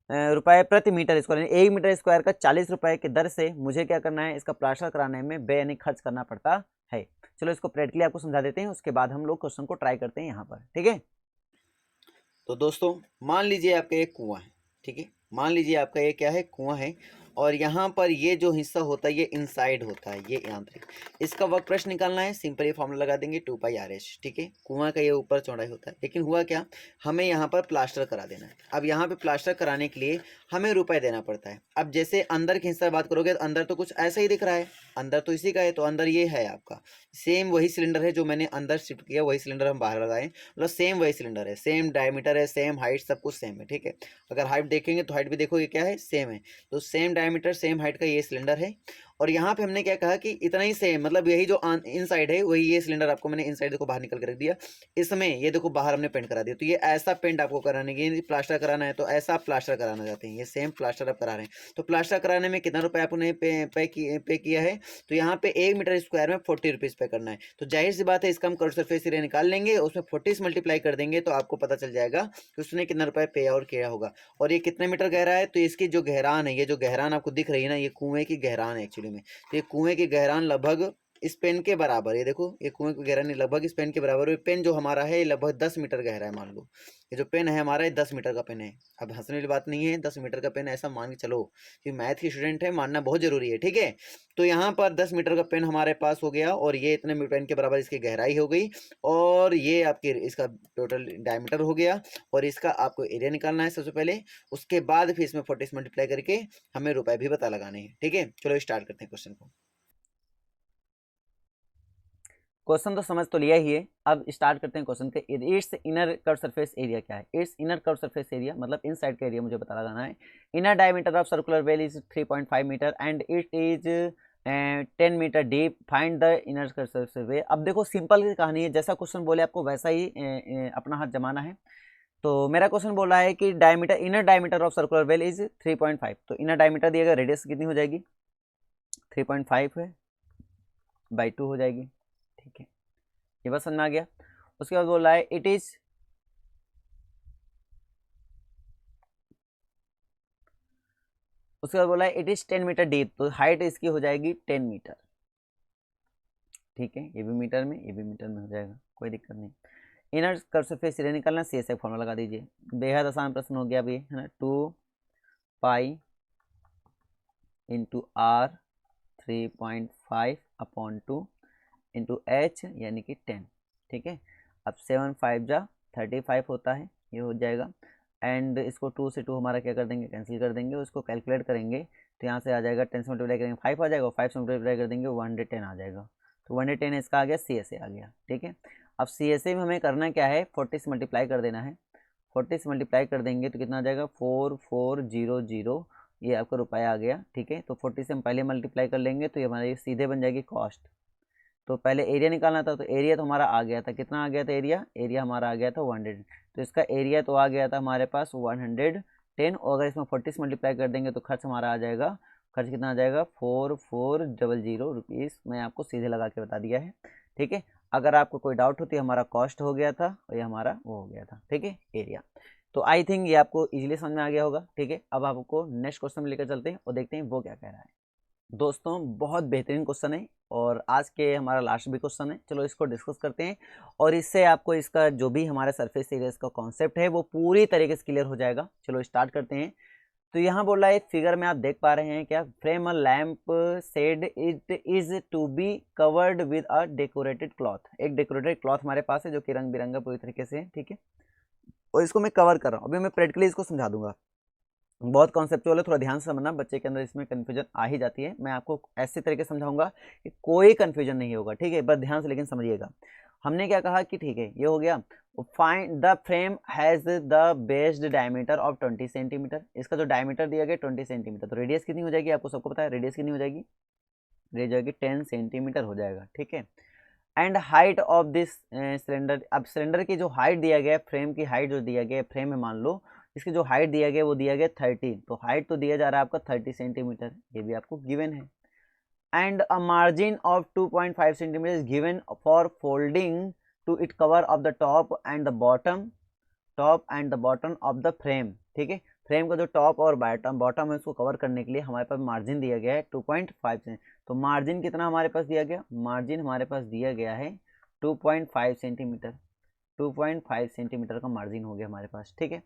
रुपये प्रति मीटर स्क्वायर, 1 मीटर स्क्वायर का 40 रुपये की दर से मुझे क्या करना है, इसका प्लास्टर कराने में बे यानी खर्च करना पड़ता है। चलो इसको प्रैक्टिकली आपको समझा देते हैं, उसके बाद हम लोग क्वेश्चन को ट्राई करते हैं यहाँ पर, ठीक है। तो दोस्तों मान लीजिए आपका एक कुआं है, ठीक है। मान लीजिए आपका ये क्या है, कुआं है, और यहाँ पर ये जो हिस्सा होता है ये इनसाइड होता है, ये आंतरिक। इसका वर्क प्रेशर निकालना है, सिंपल ये फॉर्मूला लगा देंगे 2 पाई RH, ठीक है। कुआं का ये ऊपर चौड़ाई होता है, लेकिन हुआ क्या, हमें यहाँ पर प्लास्टर करा देना है। अब यहाँ पे प्लास्टर कराने के लिए हमें रुपए देना पड़ता है। अब जैसे अंदर के हिस्सा बात करोगे तो अंदर तो कुछ ऐसा ही दिख रहा है, अंदर तो इसी का है, तो अंदर ये है आपका सेम वही सिलेंडर है जो मैंने अंदर शिफ्ट किया, वही सिलेंडर हम बाहर लगाए, मतलब सेम वही सिलेंडर है, सेम डायमीटर है, सेम हाइट, सब कुछ सेम है, ठीक है। अगर हाइट देखेंगे तो हाइट भी देखोगे क्या है, सेम है। तो सेम डायमीटर सेम हाइट का ये सिलेंडर है, और यहाँ पे हमने क्या कहा कि इतना ही सेम, मतलब यही जो इन साइड है वही ये सिलेंडर आपको मैंने इन साइड देखो बाहर निकल के रख दिया, इसमें ये देखो बाहर हमने पेंट करा दिया। तो ये ऐसा पेंट आपको कराने की, प्लास्टर कराना है तो ऐसा आप प्लास्टर कराना चाहते हैं, ये सेम प्लास्टर आप करा रहे हैं। तो प्लास्टर कराने में कितना रुपये आपने पे किया है, तो यहाँ पे 1 मीटर स्क्वायर में 40 रुपीज़ पे करना है। तो जाहिर सी बात है इसका हम कर्व सरफेस एरिया निकाल लेंगे, उसमें 40 से मल्टीप्लाई कर देंगे तो आपको पता चल जाएगा कि उसने कितना रुपये पे और किया होगा। और ये कितने मीटर गहरा है, तो इसकी जो गहरान है, ये जो गहरान आपको दिख रही है ना, ये कुएं की गहरान है एक्चुअली में। तो ये कुएं की गहरान लगभग इस पेन के बराबर, ये देखो ये कुएं की गहराई लगभग इस पेन के बराबर। ये पेन जो हमारा है लगभग 10 मीटर गहरा है, मान लो ये जो पेन है हमारा, ये 10 मीटर का पेन है। अब हंसने वाली बात नहीं है, 10 मीटर का पेन ऐसा मान के चलो कि मैथ की स्टूडेंट है, मानना बहुत जरूरी है, ठीक है। तो यहाँ पर 10 मीटर का पेन हमारे पास हो गया, और ये इतने पेन के बराबर इसकी गहराई हो गई, और ये आपकी इसका टोटल डायमीटर हो गया, और इसका आपको एरिया निकालना है सबसे पहले। उसके बाद फिर इसमें 40 से मल्टीप्लाई करके हमें रुपए भी पता लगाने हैं, ठीक है। चलो स्टार्ट करते हैं क्वेश्चन को। क्वेश्चन तो समझ तो लिया ही है, अब स्टार्ट करते हैं क्वेश्चन के। It's inner curve surface area क्या है? It's inner curve surface area मतलब इन साइड का एरिया मुझे पता लगाना है। Inner diameter of circular well is 3.5 metre and it is 10 metre deep, find the inner curve surface way. अब देखो सिंपल की कहानी है, जैसा क्वेश्चन बोले आपको वैसा ही अपना हाथ जमाना है। तो मेरा क्वेश्चन बोल रहा है कि diameter, inner diameter of circular well is 3.5, तो इनर डायमीटर दिया गया, रेडियस कितनी हो जाएगी 3.5 है बाई 2 हो जाएगी, ठीक है, ये बस समझ में आ गया। उसके बाद बोल रहा है इट इज उसके बाद बोला है इट इज 10 मीटर डीप, तो हाइट इसकी हो जाएगी 10 मीटर, ठीक है, ये भी मीटर में ये भी मीटर में हो जाएगा, कोई दिक्कत नहीं। इनर कर्व सरफेस एरिया निकालना, सी एस एफ फॉर्मूला लगा दीजिए, बेहद आसान प्रश्न हो गया अभी, है ना। 2 pi into R 3.5 upon 2 into H यानी कि 10, ठीक है। अब 7 5 जा 35 होता है, ये हो जाएगा। एंड इसको 2 से 2 हमारा क्या कर देंगे, कैंसिल कर देंगे, उसको कैलकुलेट करेंगे तो यहाँ से आ जाएगा 10 से मल्टीप्लाई करेंगे 5 आ जाएगा, 5 से मल्टीप्लाई कर देंगे 110 आ जाएगा। तो 110 इसका आ गया, सी एस ए आ गया, ठीक है। अब सी एस ए में हमें करना क्या है, 40 से मल्टीप्लाई कर देना है। 40 से मल्टीप्लाई कर देंगे तो कितना आ जाएगा 4400, ये आपका रुपया आ गया, ठीक है। तो 40 से हम पहले मल्टीप्लाई कर लेंगे तो ये हमारी सीधे बन जाएगी कॉस्ट। तो पहले एरिया निकालना था, तो एरिया तो हमारा आ गया था, कितना आ गया था एरिया, एरिया हमारा आ गया था 100, तो इसका एरिया तो आ गया था हमारे पास 110, और अगर इसमें 40 से मल्टीप्लाई कर देंगे तो खर्च हमारा आ जाएगा, खर्च कितना आ जाएगा 4400 रुपीज़, मैं आपको सीधे लगा के बता दिया है, ठीक है। अगर आपको कोई डाउट होती है, हमारा कॉस्ट हो गया था और ये हमारा वो हो गया था, ठीक है, एरिया। तो आई थिंक ये आपको इजीली समझ में आ गया होगा, ठीक है। अब आपको नेक्स्ट क्वेश्चन लेकर चलते हैं और देखते हैं वो क्या कह रहा है। दोस्तों बहुत बेहतरीन क्वेश्चन है और आज के हमारा लास्ट भी क्वेश्चन है, चलो इसको डिस्कस करते हैं और इससे आपको इसका जो भी हमारे सरफेस एरिया का कॉन्सेप्ट है वो पूरी तरीके से क्लियर हो जाएगा। चलो स्टार्ट करते हैं। तो यहाँ बोल रहा है फिगर में आप देख पा रहे हैं क्या, frame a lamp shade it is to be covered with a decorated cloth. एक डेकोरेटेड क्लॉथ हमारे पास है जो कि रंग बिरंगा पूरी तरीके से है, ठीक है, और इसको मैं कवर कर रहा हूँ। अभी मैं प्रैक्टिकली इसको समझा दूंगा, बहुत कॉन्सेप्चुअल है, थोड़ा ध्यान से समझना, बच्चे के अंदर इसमें कन्फ्यूजन आ ही जाती है। मैं आपको ऐसे तरीके से समझाऊंगा कि कोई कन्फ्यूजन नहीं होगा, ठीक है, बस ध्यान से लेकिन समझिएगा। हमने क्या कहा कि ठीक है ये हो गया, find the frame has the based diameter of 20 centimetre. इसका जो डायमीटर दिया गया 20 सेंटीमीटर, तो रेडियस कितनी हो जाएगी आपको सबको पता है, रेडियस कितनी हो जाएगी, रेडियस जाएगी 10 सेंटीमीटर हो जाएगा, ठीक है। And height of this cylinder, अब सिलेंडर की जो हाइट दिया गया है, फ्रेम की हाइट जो दिया गया है, फ्रेम में मान लो इसकी जो हाइट दिया गया वो दिया गया 30, तो हाइट तो दिया जा रहा है आपका 30 सेंटीमीटर, ये भी आपको गिवन है। And a margin of 2.5 centimetre is given for folding to it cover of the top and the bottom of the frame, ठीक है। फ्रेम का जो टॉप और बॉटम है उसको कवर करने के लिए हमारे पास मार्जिन दिया गया है 2.5 से। तो मार्जिन कितना हमारे पास दिया गया, मार्जिन हमारे पास दिया गया है 2.5 सेंटीमीटर, 2.5 सेंटीमीटर का मार्जिन हो गया हमारे पास, ठीक है।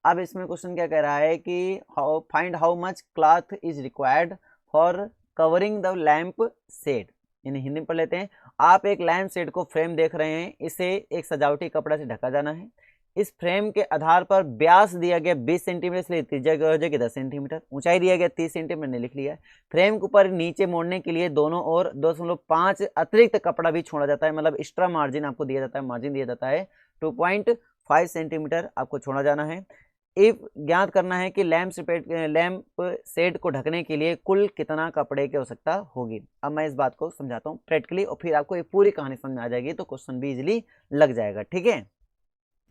अब इसमें क्वेश्चन क्या कह रहा है कि find how much cloth is required for covering the lamp set. यानी हिंदी में पढ़ लेते हैं, आप एक लैंप सेट को फ्रेम देख रहे हैं, इसे एक सजावटी कपड़ा से ढका जाना है। इस फ्रेम के आधार पर व्यास दिया गया 20 सेंटीमीटर, इसलिए त्रिज्या हो जाएगी 10 सेंटीमीटर, ऊंचाई दिया गया 30 सेंटीमीटर ने लिख लिया है। फ्रेम के ऊपर नीचे मोड़ने के लिए दोनों ओर 2.5 अतिरिक्त कपड़ा भी छोड़ा जाता है, मतलब एक्स्ट्रा मार्जिन आपको दिया जाता है, मार्जिन दिया जाता है 2.5 सेंटीमीटर आपको छोड़ा जाना है। इफ ज्ञात करना है कि लैंप शेड को ढकने के लिए कुल कितना कपड़े की आवश्यकता होगी। अब मैं इस बात को समझाता हूँ प्रैक्टिकली और फिर आपको ये पूरी कहानी समझ में आ जाएगी, तो क्वेश्चन भी इजीली लग जाएगा। ठीक है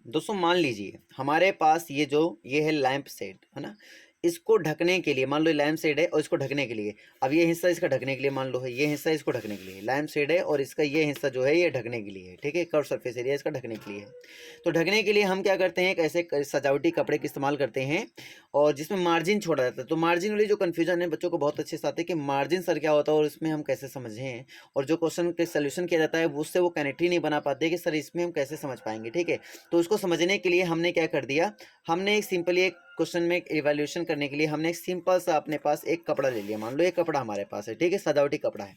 दोस्तों, मान लीजिए हमारे पास ये है लैंप शेड, है ना। इसको ढकने के लिए मान लो लैंप शेड है और इसको ढकने के लिए, अब ये हिस्सा इसका ढकने के लिए मान लो है, ये हिस्सा इसको ढकने के लिए लैंप शेड है और इसका ये हिस्सा जो है ये ढकने के लिए है। ठीक है, कर्व सरफेस एरिया इसका ढकने के लिए है। तो ढकने के लिए हम क्या करते हैं, एक ऐसे सजावटी कपड़े का इस्तेमाल करते हैं और जिसमें मार्जिन छोड़ा जाता है। तो मार्जिन वाली जो कन्फ्यूजन है बच्चों को बहुत अच्छे से आते हैं कि मार्जिन सर क्या होता है और इसमें हम कैसे समझें, और जो क्वेश्चन के सोल्यूशन किया जाता है उससे वो कनेक्ट ही नहीं बना पाते कि सर इसमें हम कैसे समझ पाएंगे। ठीक है, तो उसको समझने के लिए हमने क्या कर दिया, हमने एक सिंपली एक क्वेश्चन में इवैल्यूएशन करने के लिए हमने एक सिंपल सा अपने पास एक कपड़ा ले लिया। मान लो ये कपड़ा हमारे पास है, ठीक है, सजावटी कपड़ा है।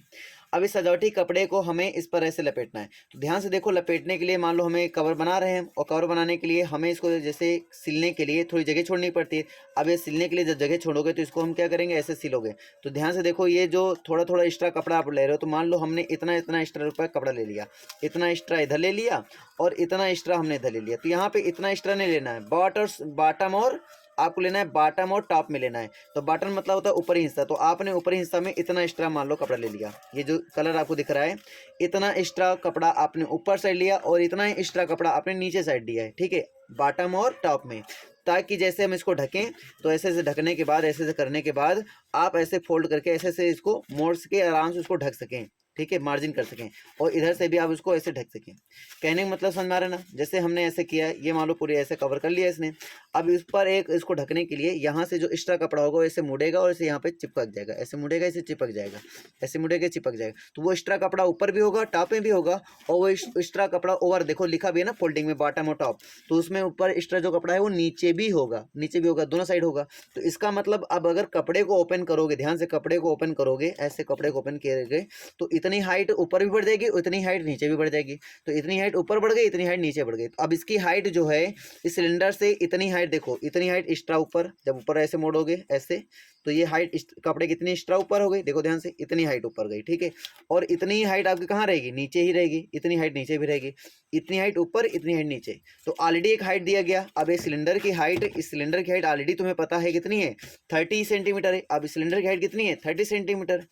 अब इस सजावटी कपड़े को हमें इस पर ऐसे लपेटना है। तो ध्यान से देखो, लपेटने के लिए मान लो हमें कवर बना रहे हैं और कवर बनाने के लिए हमें इसको जैसे सिलने के लिए थोड़ी जगह छोड़नी पड़ती है। अब ये सिलने के लिए जब जगह छोड़ोगे तो इसको हम क्या करेंगे, ऐसे सिलोगे। तो ध्यान से देखो, ये जो थोड़ा थोड़ा एक्स्ट्रा कपड़ा आप ले रहे हो, तो मान लो हमने इतना इतना एक्स्ट्रा रुपये कपड़ा ले लिया, इतना एक्स्ट्रा इधर ले लिया और इतना एक्स्ट्रा हमने इधर ले लिया। तो यहाँ पे इतना एक्स्ट्रा नहीं लेना है, बॉटम और आपको लेना है बॉटम और टॉप में लेना है। तो बॉटम मतलब होता है ऊपरी हिस्सा, तो आपने ऊपरी हिस्सा में इतना एक्स्ट्रा मान लो कपड़ा ले लिया। ये जो कलर आपको दिख रहा है, इतना एक्स्ट्रा कपड़ा आपने ऊपर साइड लिया और इतना ही एक्स्ट्रा कपड़ा आपने नीचे साइड दिया है। ठीक है, बॉटम और टॉप में, ताकि जैसे हम इसको ढकें तो ऐसे से ढकने के बाद, ऐसे से करने के बाद आप ऐसे फोल्ड करके ऐसे से इसको मोड़ के आराम से उसको ढक सकें। ठीक है, मार्जिन कर सकें और इधर से भी आप उसको ऐसे ढक सकें। कहने का मतलब समझ में आ रहा है ना। जैसे हमने ऐसे किया, ये मान लो पूरी ऐसे कवर कर लिया इसने। अब इस पर एक इसको ढकने के लिए यहाँ से जो एक्स्ट्रा कपड़ा होगा ऐसे मुड़ेगा और इसे यहाँ पे चिपक जाएगा, ऐसे मुड़ेगा, ऐसे चिपक जाएगा, ऐसे मुड़ेगा चिपक जाएगा। तो वो एक्स्ट्रा कपड़ा ऊपर भी होगा, टॉप में भी होगा, और वो एक्स्ट्रा कपड़ा ओवर, देखो लिखा भी है ना फोल्डिंग में बॉटम और टॉप, तो उसमें ऊपर एक्स्ट्रा जो कपड़ा है वो नीचे भी होगा, नीचे भी होगा, दोनों साइड होगा। तो इसका मतलब अब अगर कपड़े को ओपन करोगे, ध्यान से कपड़े को ओपन करोगे, ऐसे कपड़े को ओपन किए तो इतनी हाइट ऊपर भी बढ़ जाएगी, उतनी हाइट नीचे भी बढ़ जाएगी। तो इतनी हाइट ऊपर बढ़ गई, इतनी हाइट नीचे बढ़ गई। तो अब इसकी हाइट जो है इस सिलेंडर से इतनी हाइट, देखो इतनी हाइट एक्स्ट्रा ऊपर, जब ऊपर ऐसे मोड़ोगे ऐसे, तो ये हाइट कपड़े कितनी एक्स्ट्रा ऊपर हो गई, देखो ध्यान से, इतनी हाइट ऊपर गई। ठीक है, और इतनी ही हाइट आपकी कहाँ रहेगी, नीचे ही रहेगी, इतनी हाइट नीचे भी रहेगी, इतनी हाइट ऊपर, इतनी हाइट नीचे। तो ऑलरेडी एक हाइट दिया गया। अब इस सिलेंडर की हाइट, इस सिलेंडर की हाइट ऑलरेडी तुम्हें पता है कितनी है, 30 सेंटीमीटर है। अब इस सिलेंडर की हाइट कितनी है, 30 सेंटीमीटर,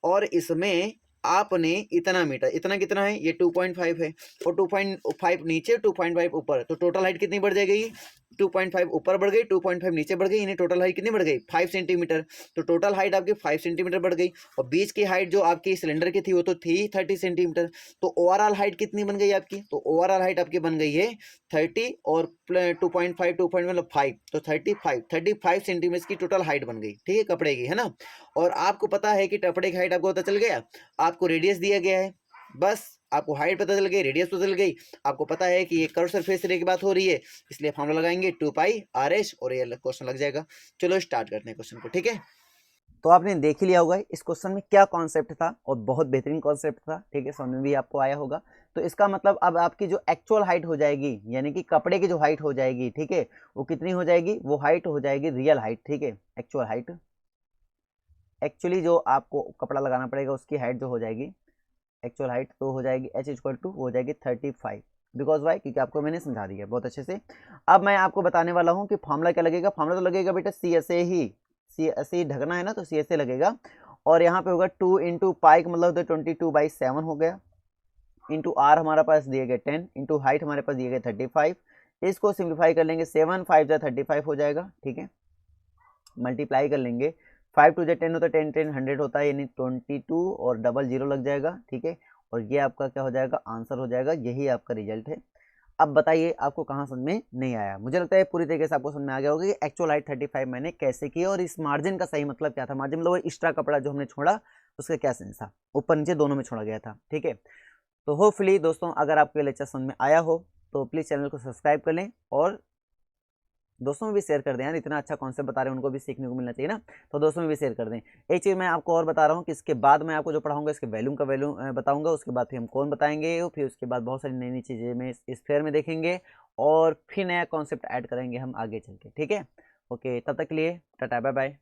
और इसमें आपने इतना मीटर, इतना कितना है, ये 2.5 है, और 2.5 नीचे, 2.5 ऊपर, तो टोटल हाइट कितनी बढ़ जाएगी, 2.5 ऊपर बढ़ गई, 2.5 नीचे बढ़ गई, यानी टोटल हाइट कितनी बढ़ गई, 5 सेंटीमीटर। तो टोटल हाइट आपकी 5 सेंटीमीटर बढ़ गई, और बीच की हाइट जो आपकी सिलेंडर की थी वो तो थी 30 सेंटीमीटर। तो ओवरऑल हाइट कितनी बन गई आपकी, तो ओवरऑल हाइट आपकी बन गई है 30 और 2.5 मतलब 5, तो 35 सेंटीमीटर की टोटल हाइट बन गई। ठीक है, कपड़े की, है ना। और आपको पता है कि कपड़े की हाइट आपको पता चल गया, आपको रेडियस दिया गया है, बस आपको हाइट पता चल गई, रेडियस पता चल गई, आपको पता है कि ये कर्व सरफेस एरिया की बात हो रही है, इसलिए फॉर्मूला लगाएंगे 2πr/h और ये क्वेश्चन लग जाएगा। चलो स्टार्ट करते हैं क्वेश्चन को। ठीक है, तो आपने देख ही लिया होगा इस क्वेश्चन में क्या कॉन्सेप्ट था, और बहुत बेहतरीन कॉन्सेप्ट था। ठीक है, समझ में भी आपको आया होगा। तो इसका मतलब अब आपकी जो एक्चुअल हाइट हो जाएगी, यानी कि कपड़े की जो हाइट हो जाएगी, ठीक है, वो कितनी हो जाएगी, वो हाइट हो जाएगी रियल हाइट। ठीक है, एक्चुअल हाइट, एक्चुअली जो आपको कपड़ा लगाना पड़ेगा उसकी हाइट जो हो जाएगी, एक्चुअल हाइट तो हो जाएगी H = हो जाएगी 35। बिकॉज वाई, क्योंकि आपको मैंने समझा दिया बहुत अच्छे से। अब मैं आपको बताने वाला हूँ कि फॉर्मूला क्या लगेगा। फॉर्मूला तो लगेगा बेटा CSA ही, CSA ढकना है ना, तो CSA लगेगा। और यहाँ पे होगा 2 × पाई का मतलब 22/7 हो गया, इंटू R हमारा पास दिए गए 10, इंटू हाइट हमारे पास दिए गए 35। इसको सिंप्लीफाई कर लेंगे, 7 5 जा 35 हो जाएगा। ठीक है, मल्टीप्लाई कर लेंगे, 5 2 10 होता है, 10 10 100 होता है, यानी 22 और डबल 0 लग जाएगा। ठीक है, और ये आपका क्या हो जाएगा, आंसर हो जाएगा, यही आपका रिजल्ट है। अब बताइए आपको कहाँ समझ में नहीं आया। मुझे लगता है पूरी तरीके से आपको समझ में आ गया होगा कि एक्चुअल हाइट 35 मैंने कैसे की, और इस मार्जिन का सही मतलब क्या था। मार्जिन मतलब वो एक्स्ट्रा कपड़ा जो हमने छोड़ा उसका क्या सेंस था, ऊपर नीचे दोनों में छोड़ा गया था। ठीक है, तो होपफुली दोस्तों अगर आपको ये लेक्चर समझ में आया हो तो प्लीज़ चैनल को सब्सक्राइब कर लें और दोस्तों में भी शेयर कर दें यार, इतना अच्छा कॉन्सेप्ट बता रहे हैं, उनको भी सीखने को मिलना चाहिए ना, तो दोस्तों में भी शेयर कर दें। एक चीज़ मैं आपको और बता रहा हूँ कि इसके बाद मैं आपको जो पढ़ाऊंगा इसके वैल्यूम का वैल्यू बताऊंगा, उसके बाद फिर हम कौन बताएंगे, फिर उसके बाद बहुत सारी नई नई चीज़ें में इस फेयर में देखेंगे, और फिर नया कॉन्सेप्ट ऐड करेंगे हम आगे चल के। ठीक है, ओके, तब तक के लिए टाटा बाय बाय।